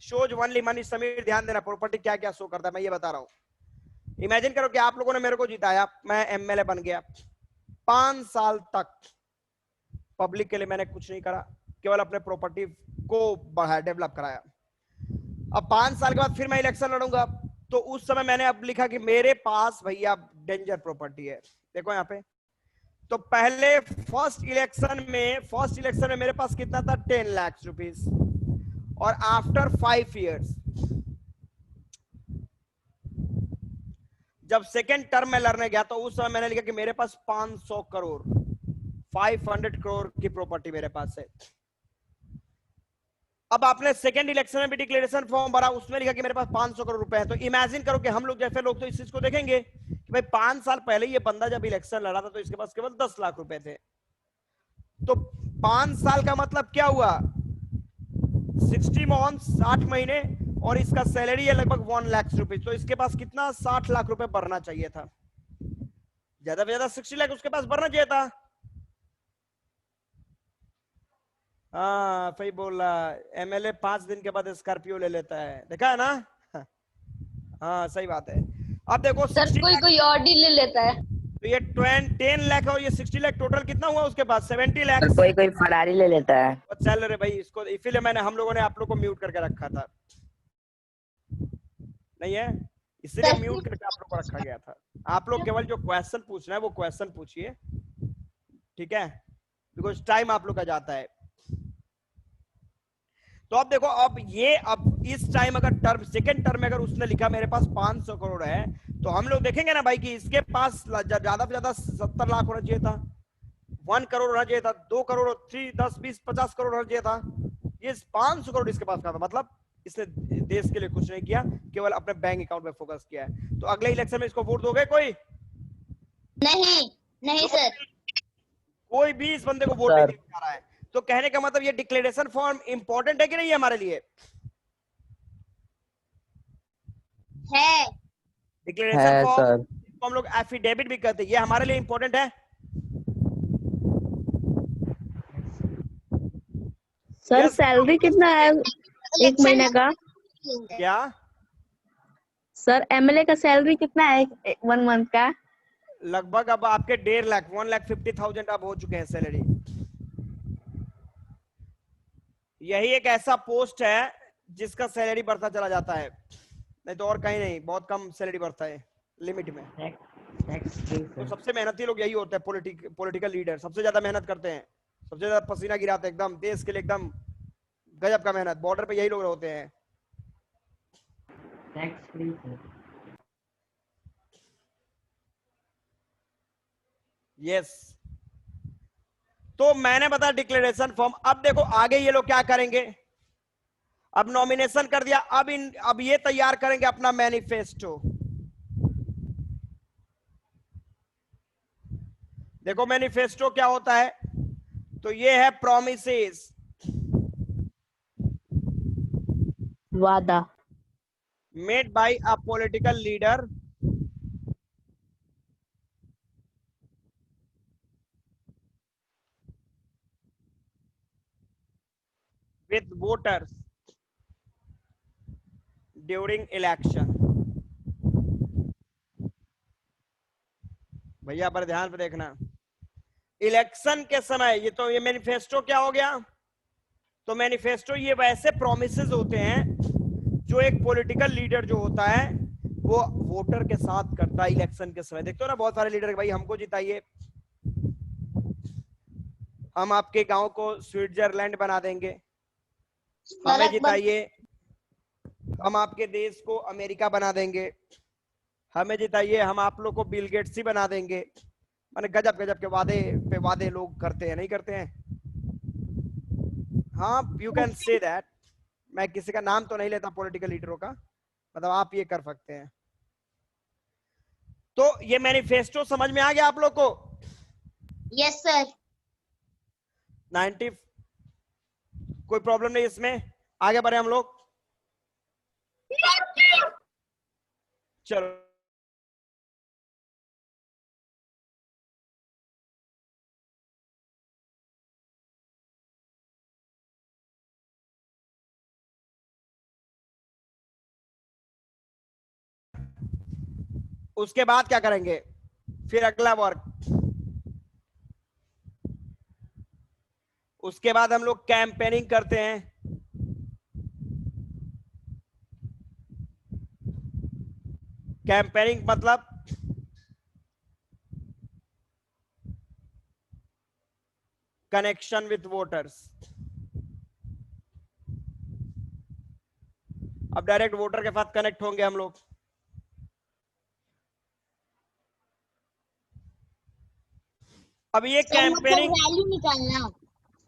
shows only money, Sameer ध्यान देना, प्रॉपर्टी क्या क्या शो करता है मैं ये बता रहा हूं। इमेजिन करो कि आप लोगों ने मेरे को जिताया, मैं MLA बन गया, 5 साल तक पब्लिक के लिए मैंने कुछ नहीं करा, केवल अपने प्रॉपर्टी को बढ़ाया, डेवलप कराया। अब 5 साल के बाद फिर मैं इलेक्शन लड़ूंगा, तो उस समय मैंने अब लिखा कि मेरे पास भैया डेंजर प्रॉपर्टी है। देखो यहाँ पे, तो पहले फर्स्ट इलेक्शन में मेरे पास कितना था, 10 लाख रुपीज, और आफ्टर 5 इयर्स जब सेकेंड टर्म में लड़ने गया तो उस समय मैंने लिखा कि मेरे पास 500 करोड़, 500 करोड़ की प्रॉपर्टी मेरे पास है। अब आपने सेकंड इलेक्शन में भी डिक्लेरेशन फॉर्म भरा, उसमें लिखा कि मेरे पास 500 करोड़ रुपए है। तो इमेजिन करो कि हम लोग जैसे लोग तो इस चीज को देखेंगे कि भाई 5 साल पहले ये बंदा जब इलेक्शन लड़ा था तो इसके पास केवल 10 लाख रुपए थे, तो 5 साल का मतलब क्या हुआ, 60 months, 60 महीने, और इसका सैलरी है लगभग 1 लाख रुपए, तो इसके पास कितना, 60 लाख रुपए भरना चाहिए था, ज्यादा से ज्यादा 60 लाख उसके पास भरना चाहिए था। हाँ सही बोल रहा, MLA 5 दिन के बाद स्कॉर्पियो ले लेता है, देखा है ना? हाँ सही बात है। अब देखो सर कोई ऑडी ले लेता है, तो ये 10 लाख और ये 60 लाख, टोटल कितना हुआ उसके पास, 70 लाख। कोई फरारी ले लेता है। चल रहे भाई इसको, इसीलिए मैंने हम लोगों ने आप लोग को म्यूट करके रखा था। नहीं है, इसलिए म्यूट करके आप लोग को रखा गया था। आप लोग केवल जो क्वेश्चन पूछना है वो क्वेश्चन पूछिए, ठीक है, बिकॉज टाइम आप लोग का जाता है। तो अब देखो, अब इस टाइम अगर टर्म सेकंड टर्म में अगर उसने लिखा मेरे पास 500 करोड़ है, तो हम लोग देखेंगे ना भाई कि इसके पास ज्यादा से ज्यादा 70 लाख होना चाहिए था, 1 करोड़ होना चाहिए था, 2 करोड़, 3, 10, 20, 50 करोड़ होना चाहिए था। ये 500 करोड़ इसके पास कहा था, मतलब इसने देश के लिए कुछ नहीं किया, केवल अपने बैंक अकाउंट में फोकस किया है। तो अगले इलेक्शन में इसको वोट दोगे कोई? नहीं नहीं सर। कोई भी इस बंदे को वोट नहीं देने जा रहा है। तो कहने का मतलब ये डिक्लेरेशन फॉर्म इंपॉर्टेंट है कि नहीं है हमारे लिए? है डिक्लेरेशन फॉर्म सर। हम लोग एफिडेविट भी कहते हैं, ये हमारे लिए इंपॉर्टेंट है। Sir Yes. सैलरी कितना है एक महीने का? क्या सर एमएलए का सैलरी कितना है 1 मंथ का? लगभग अब आपके 1.5 लाख 1,50,000 अब हो चुके हैं सैलरी। यही एक ऐसा पोस्ट है जिसका सैलरी बढ़ता चला जाता है, नहीं तो और कहीं नहीं, बहुत कम सैलरी बढ़ता है लिमिट में। तो सबसे मेहनती लोग यही होते हैं, पॉलिटिकल लीडर सबसे ज्यादा मेहनत करते हैं, सबसे ज्यादा पसीना गिराते हैं, एकदम देश के लिए एकदम गजब का मेहनत। बॉर्डर पे यही लोग होते हैं। यस, तो मैंने बताया डिक्लेरेशन फॉर्म। अब देखो आगे ये लोग क्या करेंगे, अब नॉमिनेशन कर दिया, अब ये तैयार करेंगे अपना मैनिफेस्टो। देखो मैनिफेस्टो क्या होता है, तो ये है प्रोमिसेस, वादा। Made by a political leader with voters during election। भैया पर ध्यान पे देखना, इलेक्शन के समय ये मैनिफेस्टो क्या हो गया? तो मैनिफेस्टो ये वैसे प्रोमिसेस होते हैं जो एक पॉलिटिकल लीडर जो होता है वो वोटर के साथ करता है इलेक्शन के समय। देखते हो ना बहुत सारे लीडर, भाई हमको जिताइए, हम आपके गांव को स्विट्जरलैंड बना देंगे, हमें जिताइए, हम आपके देश को अमेरिका बना देंगे, हमें जिताइए, हम आप लोग को बिल गेट्स ही बना देंगे। माने गजब गजब के वादे पे वादे लोग करते हैं, नहीं करते हैं? हाँ, यू कैन से दैट। मैं किसी का नाम तो नहीं लेता पॉलिटिकल लीडरों का, मतलब आप ये कर सकते हैं। तो ये मैनिफेस्टो समझ में आ गया आप लोग को? Yes sir. 90 कोई प्रॉब्लम नहीं इसमें, आगे बढ़े हम लोग। चलो उसके बाद क्या करेंगे, फिर अगला वर्क, उसके बाद हम लोग कैंपेनिंग करते हैं। कैंपेनिंग मतलब कनेक्शन विथ वोटर्स। अब डायरेक्ट वोटर के साथ कनेक्ट होंगे हम लोग। अब ये कैंपेनिंग,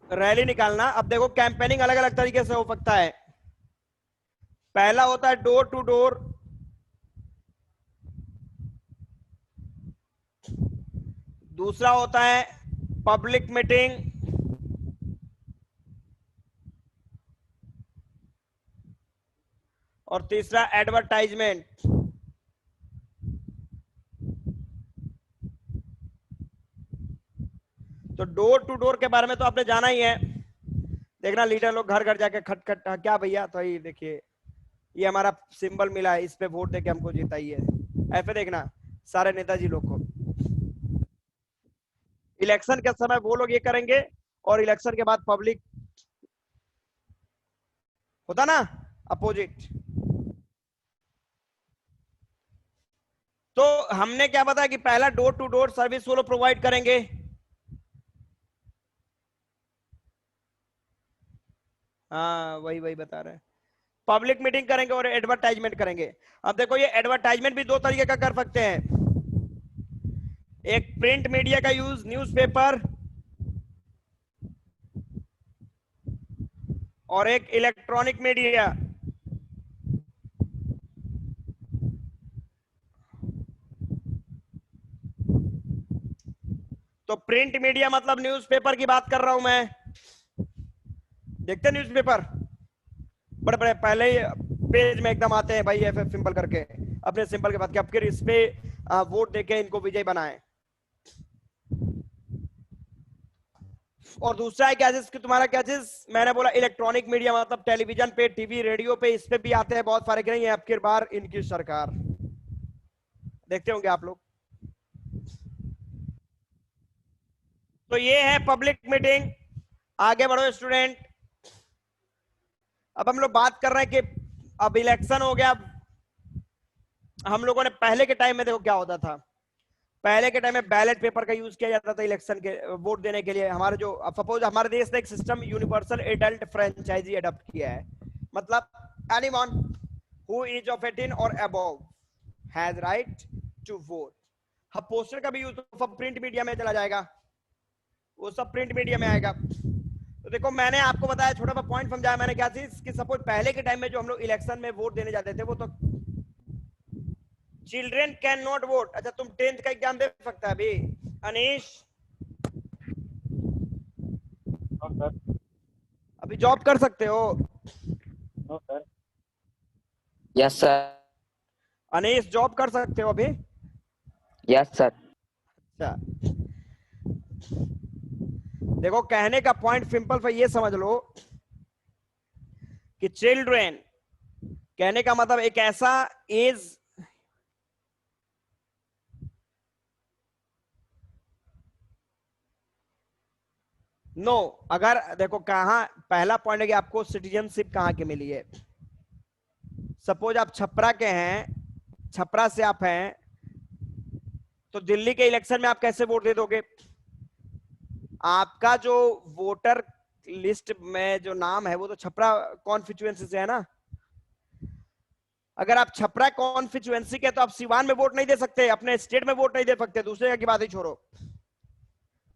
रैली निकालना। अब देखो कैंपेनिंग अलग अलग तरीके से हो सकता है। पहला होता है डोर टू डोर, दूसरा होता है पब्लिक मीटिंग, और तीसरा एडवर्टाइजमेंट। तो डोर टू डोर के बारे में तो आपने जाना ही है। देखना लीडर लोग घर घर जाके खटखट, क्या भैया, तो ये देखिए ये हमारा सिंबल मिला है, इस पे वोट देके हमको जिताइए। ऐसे देखना सारे नेताजी लोग को। इलेक्शन के समय वो लोग ये करेंगे, और इलेक्शन के बाद पब्लिक होता ना अपोजिट। तो हमने क्या बताया कि पहला डोर टू डोर सर्विस वो लोग प्रोवाइड करेंगे। हाँ वही वही बता रहे हैं, पब्लिक मीटिंग करेंगे और एडवर्टाइजमेंट करेंगे। अब देखो ये एडवर्टाइजमेंट भी दो तरीके का कर सकते हैं, एक प्रिंट मीडिया का यूज न्यूज़पेपर, और एक इलेक्ट्रॉनिक मीडिया। तो प्रिंट मीडिया मतलब न्यूज़पेपर की बात कर रहा हूं मैं, देखते हैं न्यूज़पेपर बड़े बड़े पहले ही पेज में एकदम आते हैं भाई एफएफ सिंपल करके, अपने सिंपल के बाद कि अब फिर इस पे वोट देके इनको विजय बनाए। और दूसरा है क्या चीज कि तुम्हारा क्या चीज, मैंने बोला इलेक्ट्रॉनिक मीडिया मतलब टेलीविजन पे, टीवी, रेडियो पे, इस पे भी आते हैं बहुत सारे कि नहीं है अब की बार इनकी सरकार, देखते होंगे आप लोग। तो ये है पब्लिक मीटिंग। आगे बढ़ो स्टूडेंट। अब हम लोग बात कर रहे हैं कि अब इलेक्शन हो गया, हम लोगों ने पहले के टाइम में देखो क्या होता था, पहले के टाइम में बैलेट पेपर का यूज किया जाता था इलेक्शन के वोट देने के लिए। हमारे जो सपोज हमारे देश ने एक system universal adult franchise adopt किया है, मतलब एनीवन हु इज ऑफ 18 और above has right to vote. अब पोस्टर का भी यूज सब प्रिंट मीडिया में चला जाएगा, वो सब प्रिंट मीडिया में आएगा। तो देखो मैंने आपको बताया, छोटा सा पॉइंट समझाया मैंने क्या चीज कि सपोज पहले के टाइम में जो हम लोग इलेक्शन में वोट देने जाते थे वो तो चिल्ड्रेन कैन नॉट वोट। अच्छा तुम 10th का एग्जाम दे सकता है अभी अनीश? अभी जॉब कर सकते हो? Yes sir. अनीश जॉब कर सकते हो अभी? Yes sir. अच्छा देखो कहने का पॉइंट सिंपल सा ये समझ लो कि चिल्ड्रेन कहने का मतलब एक ऐसा एज नो अगर देखो कहां पहला पॉइंट है कि आपको सिटीजनशिप कहां की मिली है। सपोज आप छपरा के हैं, छपरा से आप हैं, तो दिल्ली के इलेक्शन में आप कैसे वोट दे दोगे? आपका जो वोटर लिस्ट में जो नाम है वो तो छपरा कॉन्स्टिट्यूएंसी से है ना। अगर आप छपरा कॉन्स्टिट्यूएंसी के तो आप सिवान में वोट नहीं दे सकते, अपने स्टेट में वोट नहीं दे सकते, दूसरे जगह की बात ही छोड़ो।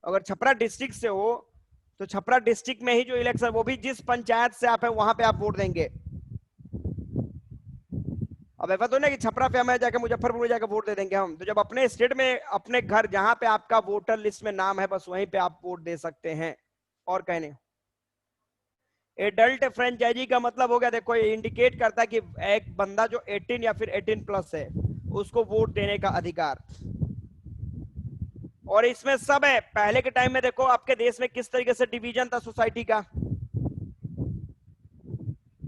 अगर छपरा डिस्ट्रिक्ट से हो तो छपरा डिस्ट्रिक्ट में ही जो इलेक्शन, वो भी जिस पंचायत से आप है वहां पे आप वोट देंगे। अब ऐसा तो नहीं कि छपरा पे हमें जाकर मुजफ्फरपुर में जाकर वोट दे देंगे हम, तो जब अपने स्टेट में अपने घर जहां पे आपका वोटर लिस्ट में नाम है बस वहीं पे आप वोट दे सकते हैं। और कहने एडल्ट फ्रेंचाइजी का मतलब हो गया, देखो ये इंडिकेट करता है कि एक बंदा जो 18 या फिर 18 प्लस है उसको वोट देने का अधिकार। और इसमें सब है। पहले के टाइम में देखो आपके देश में किस तरीके से डिवीजन था सोसाइटी का,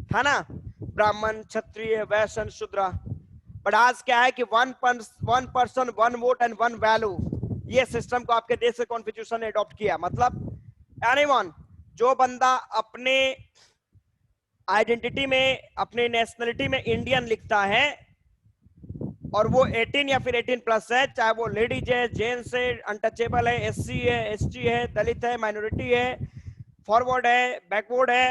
था ना, ब्राह्मण, क्षत्रिय, वैश्य, शूद्र। बट आज क्या है कि one person one vote and one value, ये सिस्टम को आपके देश से कॉन्स्टिट्यूशन ने अडॉप्ट किया। मतलब एनीवन जो बंदा अपने आइडेंटिटी में, अपने नेशनलिटी में इंडियन लिखता है और वो 18 या फिर 18 प्लस है, चाहे वो लेडीज है, जेंट्स है, अनटचेबल है, एससी है, एसटी है, दलित है, माइनॉरिटी है, फॉरवर्ड है, बैकवर्ड है,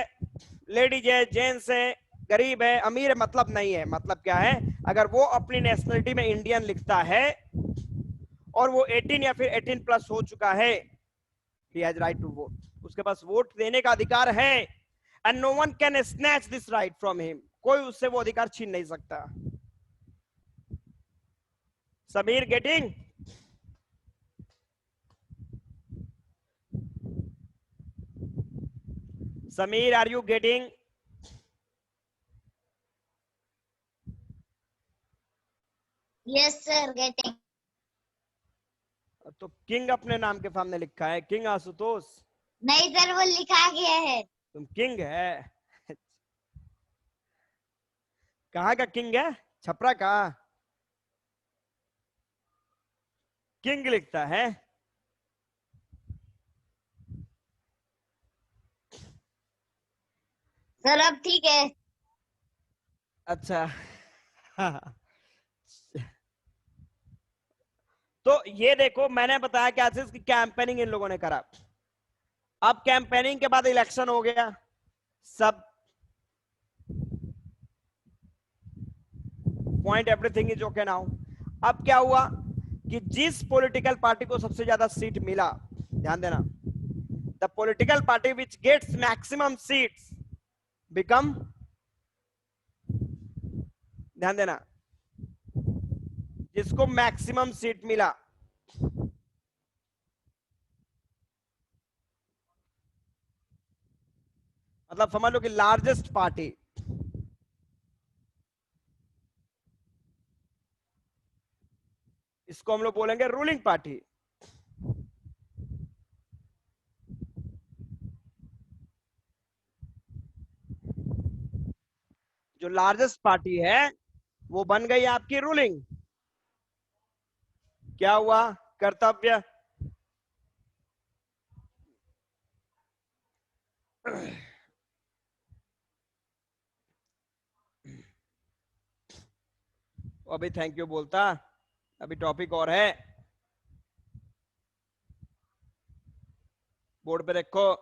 लेडीज है, जेंट्स है, गरीब है, अमीर है, मतलब नहीं है। मतलब क्या है, अगर वो अपनी नेशनलिटी में इंडियन लिखता है और वो 18 या फिर 18 प्लस हो चुका है, he has right to vote, उसके पास वोट देने का अधिकार है। And no one can snatch this right from him, कोई उससे वो अधिकार छीन नहीं सकता। Sameer getting? Sameer are you getting? Yes sir getting. तो किंग अपने नाम के सामने लिखा है, किंग आशुतोष। नहीं सर वो लिखा गया है। तुम किंग है? कहाँ का किंग है? छपरा का किंग लिखता है। सर अब ठीक है। अच्छा तो ये देखो मैंने बताया क्या चीज की कैंपेनिंग इन लोगों ने करा। अब कैंपेनिंग के बाद इलेक्शन हो गया, सब point everything is okay now. अब क्या हुआ कि जिस पॉलिटिकल पार्टी को सबसे ज्यादा सीट मिला, ध्यान देना, the political party which gets maximum seats become, ध्यान देना, जिसको मैक्सिमम सीट मिला मतलब समझ लो कि लार्जेस्ट पार्टी, इसको हम लोग बोलेंगे रूलिंग पार्टी। जो लार्जेस्ट पार्टी है वो बन गई आपकी रूलिंग। क्या हुआ? कर्तव्य। अभी थैंक यू बोलता, अभी टॉपिक और है। बोर्ड पे देखो,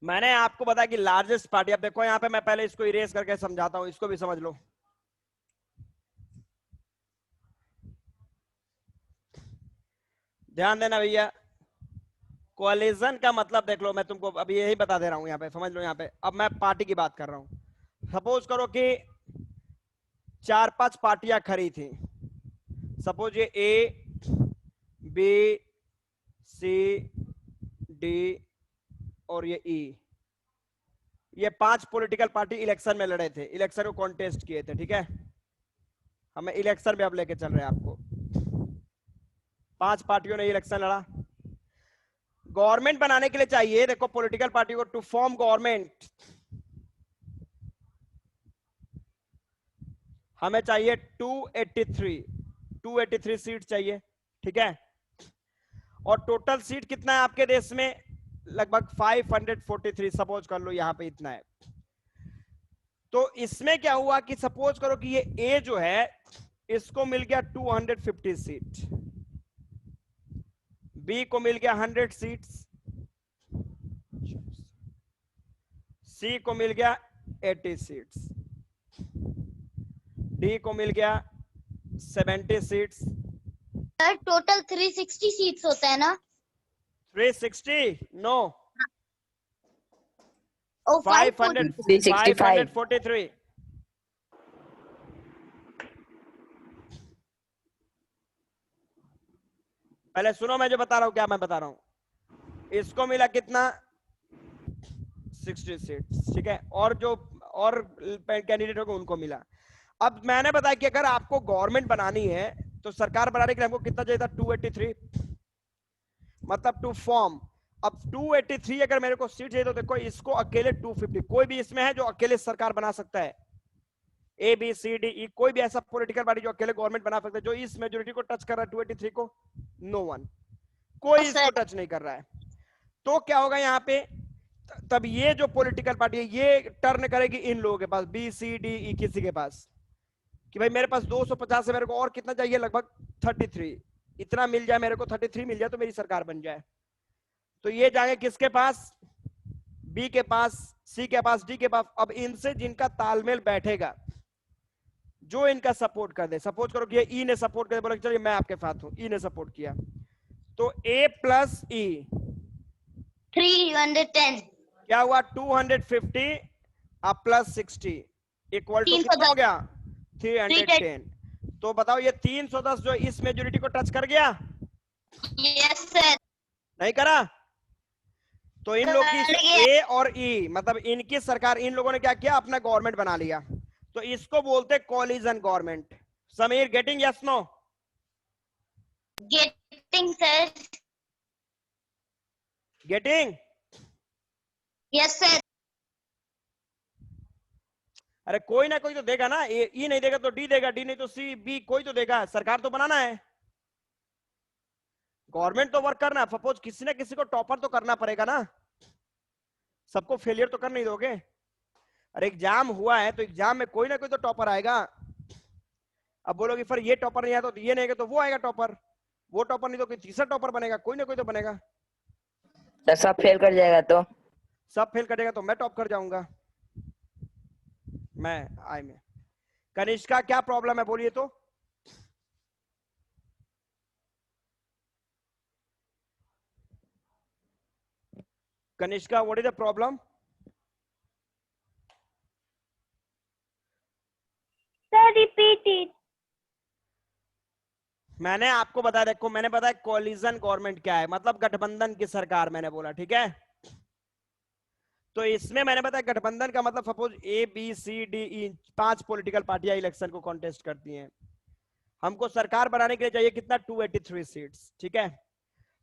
मैंने आपको बताया कि लार्जेस्ट पार्टी। अब देखो यहां पे मैं पहले इसको इरेज करके समझाता हूं, इसको भी समझ लो। ध्यान देना भैया, कोलिजन का मतलब देख लो, मैं तुमको अभी यही बता दे रहा हूं, यहां पे समझ लो। यहां पे अब मैं पार्टी की बात कर रहा हूं। सपोज करो कि 4-5 पार्टियां खड़ी थी। सपोज ये ए, बी, सी, डी और ये ई, ये 5 पॉलिटिकल पार्टी इलेक्शन में लड़े थे, इलेक्शन को कॉन्टेस्ट किए थे, ठीक है। हमें इलेक्शन में अब लेके चल रहे हैं आपको। 5 पार्टियों ने इलेक्शन लड़ा। गवर्नमेंट बनाने के लिए चाहिए, देखो पॉलिटिकल पार्टी को, टू फॉर्म गवर्नमेंट हमें चाहिए 283 सीट चाहिए, ठीक है। और टोटल सीट कितना है आपके देश में? लगभग 543, सपोज कर लो यहां पे इतना है। तो इसमें क्या हुआ कि सपोज करो कि ये ए जो है इसको मिल गया 250 सीट, बी को मिल गया 100 सीट्स, सी को मिल गया 80 सीट्स, डी को मिल गया 70 सीट्स। सर टोटल 360 सीट्स होता है ना? 360 नो, ओ 365। 543। पहले सुनो मैं जो बता रहा हूं, क्या मैं बता रहा हूं। इसको मिला कितना? 60 सीट्स, ठीक है। और जो और कैंडिडेट होगा उनको मिला। अब मैंने बताया कि अगर आपको गवर्नमेंट बनानी है तो सरकार बनाने के लिए हमको कितना चाहिए था? 283, मतलब टू फॉर्म। अब 283 अगर मेरे को सीट चाहिए तो देखो इसको अकेले 250, कोई भी इसमें है जो अकेले सरकार बना सकता है? ए बी सी डी ई, कोई भी ऐसा पॉलिटिकल पार्टी जो अकेले गवर्नमेंट बना सकता है जो इस मेजोरिटी को टच कर रहा है 283 को? नो वन, कोई इसको टच नहीं कर रहा है। तो क्या होगा यहाँ पे? तब ये जो पॉलिटिकल पार्टी है ये टर्न करेगी इन लोगों के पास, बी सी डी ई, किसी के पास, कि भाई मेरे पास 250 है, मेरे को और कितना चाहिए? लगभग 33, इतना मिल जाए मेरे को, 33 मिल जाए तो मेरी सरकार बन जाए। तो ये जाएंगे किसके पास? बी के पास, सी के पास, डी के पास। अब इनसे जिनका तालमेल बैठेगा, जो इनका सपोर्ट कर दे, सपोज करो कि ये ई ने सपोर्ट कर दिया, बोला चलिए मैं आपके साथ हूं, ई ने सपोर्ट किया, तो ए प्लस ई 310 क्या हुआ? 250 अब प्लस 60 इक्वल टू कितना हो गया? 310। तो बताओ ये 310 जो इस मेजोरिटी को टच कर गया? Yes sir. नहीं करा? तो इन लोग की ए और ई, मतलब इनकी सरकार, इन लोगों ने क्या किया? अपना गवर्नमेंट बना लिया। तो इसको बोलते coalition government. Sameer getting? Yes no? Getting sir. Getting? Yes sir. अरे कोई ना कोई तो देगा ना, ई नहीं देगा तो डी देगा, डी नहीं तो सी, बी, कोई तो देगा। सरकार तो बनाना है, गवर्नमेंट तो वर्क करना है। सपोज किसी ना किसी को टॉपर तो करना पड़ेगा ना, सबको फेलियर तो कर नहीं दोगे। अरे एग्जाम हुआ है तो एग्जाम में कोई ना कोई तो टॉपर आएगा। अब बोलोगे फिर ये टॉपर नहीं आया तो ये नहीं आएगा तो वो आएगा टॉपर, वो टॉपर नहीं तो कोई तीसरा टॉपर बनेगा, कोई ना कोई तो बनेगा। सर सब फेल कर जाएगा तो? सब फेल करेगा तो मैं टॉप कर जाऊंगा। मैं कनिष्का क्या प्रॉब्लम है बोलिए तो? Kanishka what is the problem? Sir repeat it. मैंने आपको बताया, देखो मैंने बताया कोलिजन गवर्नमेंट क्या है, मतलब गठबंधन की सरकार मैंने बोला, ठीक है। तो इसमें मैंने बताया गठबंधन का मतलब suppose A B C D E 5 political पार्टियां इलेक्शन को कॉन्टेस्ट करती हैं। हमको सरकार बनाने के लिए चाहिए कितना 283 सीट्स, ठीक है।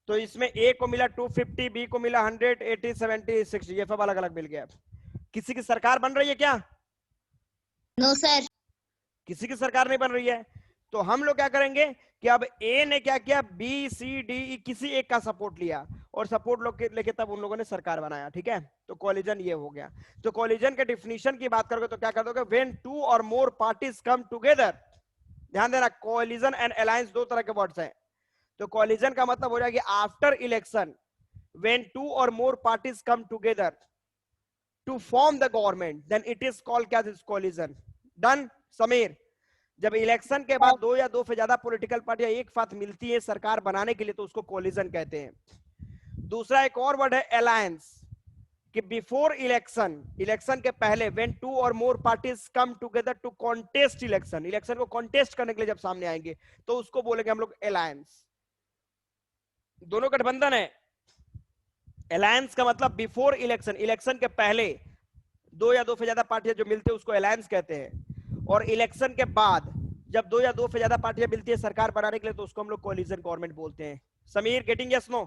तो इसमें ए को मिला 250, बी को मिला 100, 80, 70, 60, ये सब अलग अलग मिल गया। किसी की सरकार बन रही है क्या? No sir. किसी की सरकार नहीं बन रही है। तो हम लोग क्या करेंगे कि अब ए ने क्या किया, बी सी डी ई किसी एक का सपोर्ट लिया और सपोर्ट लोग लेके तब उन लोगों ने सरकार बनाया, ठीक है। तो कोलिजन ये हो गया। तो कोलिजन के डिफिनीशन की बात करोगे तो क्या कर दोगे, व्हेन 2 और मोर पार्टीज कम टुगेदर। ध्यान देना, कोलिजन एंड अलायंस दो तरह के वर्ड्स हैं। तो कोलिजन का मतलब हो जाएगा आफ्टर इलेक्शन व्हेन 2 और more parties come together to form the government, then it is called क्या, कोलिजन। डन समीर? जब इलेक्शन के बाद 2 या 2 से ज्यादा पॉलिटिकल पार्टियां एक साथ मिलती है सरकार बनाने के लिए तो उसको कोलिजन कहते हैं। दूसरा एक और वर्ड है अलायंस, कि बिफोर इलेक्शन, इलेक्शन के पहले, व्हेन 2 और more parties come together to contest election, election को कॉन्टेस्ट करने के लिए जब सामने आएंगे तो उसको बोलेंगे हम लोग अलायंस। दोनों गठबंधन है। अलायंस का मतलब बिफोर इलेक्शन, इलेक्शन के पहले 2 या 2 से ज्यादा पार्टियां जो मिलते हैं उसको अलायंस कहते हैं। और इलेक्शन के बाद जब 2 या 2 से ज्यादा पार्टियां मिलती है सरकार बनाने के लिए तो उसको हम लोग कोलिजन गवर्नमेंट बोलते हैं। Sameer getting yes no?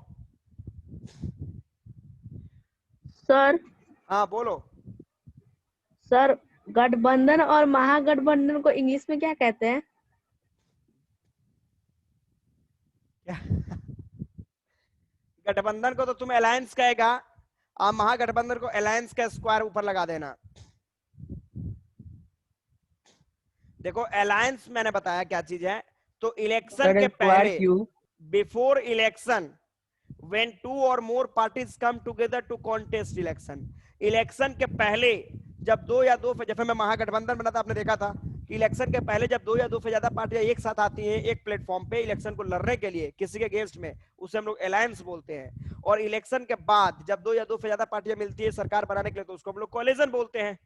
Sir हाँ बोलो। सर गठबंधन और महागठबंधन को इंग्लिश में क्या कहते हैं? गठबंधन को तो तुम अलायंस कहेगा, आप महागठबंधन को अलायंस का स्क्वायर ऊपर लगा देना। देखो अलायंस मैंने बताया क्या चीज है। तो इलेक्शन के पहले, बिफोर इलेक्शन, व्हेन 2 और more parties come together to contest election, election के पहले जब 2 या 2, जैसे मैं महागठबंधन बना था आपने देखा था कि इलेक्शन के पहले जब 2 या 2 से ज्यादा पार्टियां एक साथ आती हैं एक प्लेटफॉर्म पे इलेक्शन को लड़ने के लिए किसी के अगेंस्ट में, उसे हम लोग अलायंस बोलते हैं। और इलेक्शन के बाद जब 2 या 2 से ज्यादा पार्टियां मिलती है सरकार बनाने के लिए तो उसको हम लोग कोलिजन बोलते हैं।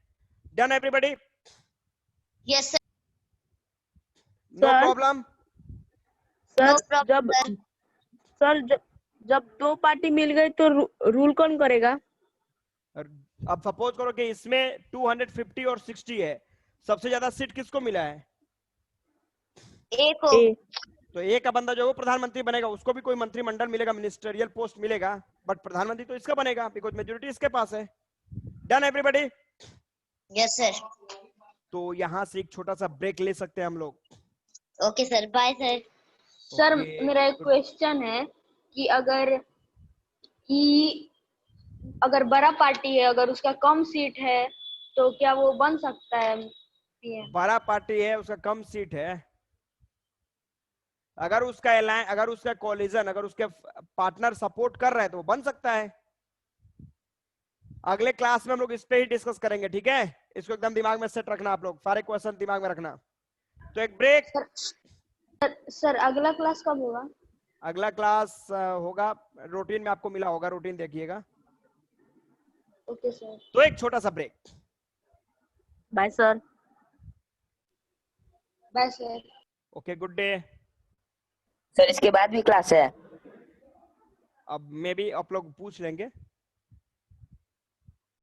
Done everybody? Yes sir. No Sir? Problem? Sir No problem, जब सर जब 2 पार्टी मिल गई तो रूल कौन करेगा? अब सपोज करो कि इसमें 250 और 60 है, सबसे ज्यादा सीट किसको मिला है? ए को। ए। तो एक का बंदा जो वो प्रधानमंत्री बनेगा, उसको भी कोई मंत्रिमंडल मिलेगा, मिनिस्टरियल पोस्ट मिलेगा, बट प्रधानमंत्री तो इसका बनेगा बिकॉज मेजोरिटी इसके पास है। Done everybody? Yes sir. तो यहां से एक छोटा सा ब्रेक ले सकते हैं हम लोग। Okay sir, bye sir. Sir Okay, मेरा एक क्वेश्चन है कि अगर बड़ा पार्टी है, अगर उसका कम सीट है तो क्या वो बन सकता है पीएम? बड़ा पार्टी है उसका कम सीट है, अगर उसका कोलिजन, अगर उसके पार्टनर सपोर्ट कर रहे हैं तो वो बन सकता है। अगले क्लास में हम लोग इस पे ही डिस्कस करेंगे, ठीक है। इसको एकदम दिमाग में सेट रखना, आप लोग सारे क्वेश्चन दिमाग में रखना। तो एक ब्रेक। सर अगला क्लास कब होगा? अगला क्लास होगा, रूटीन में आपको मिला होगा, रूटीन देखिएगा। Okay sir. तो एक छोटा सा break. Bye sir. Bye sir. Okay, good day. Sir इसके बाद भी क्लास है? अब मे बी आप लोग पूछ लेंगे।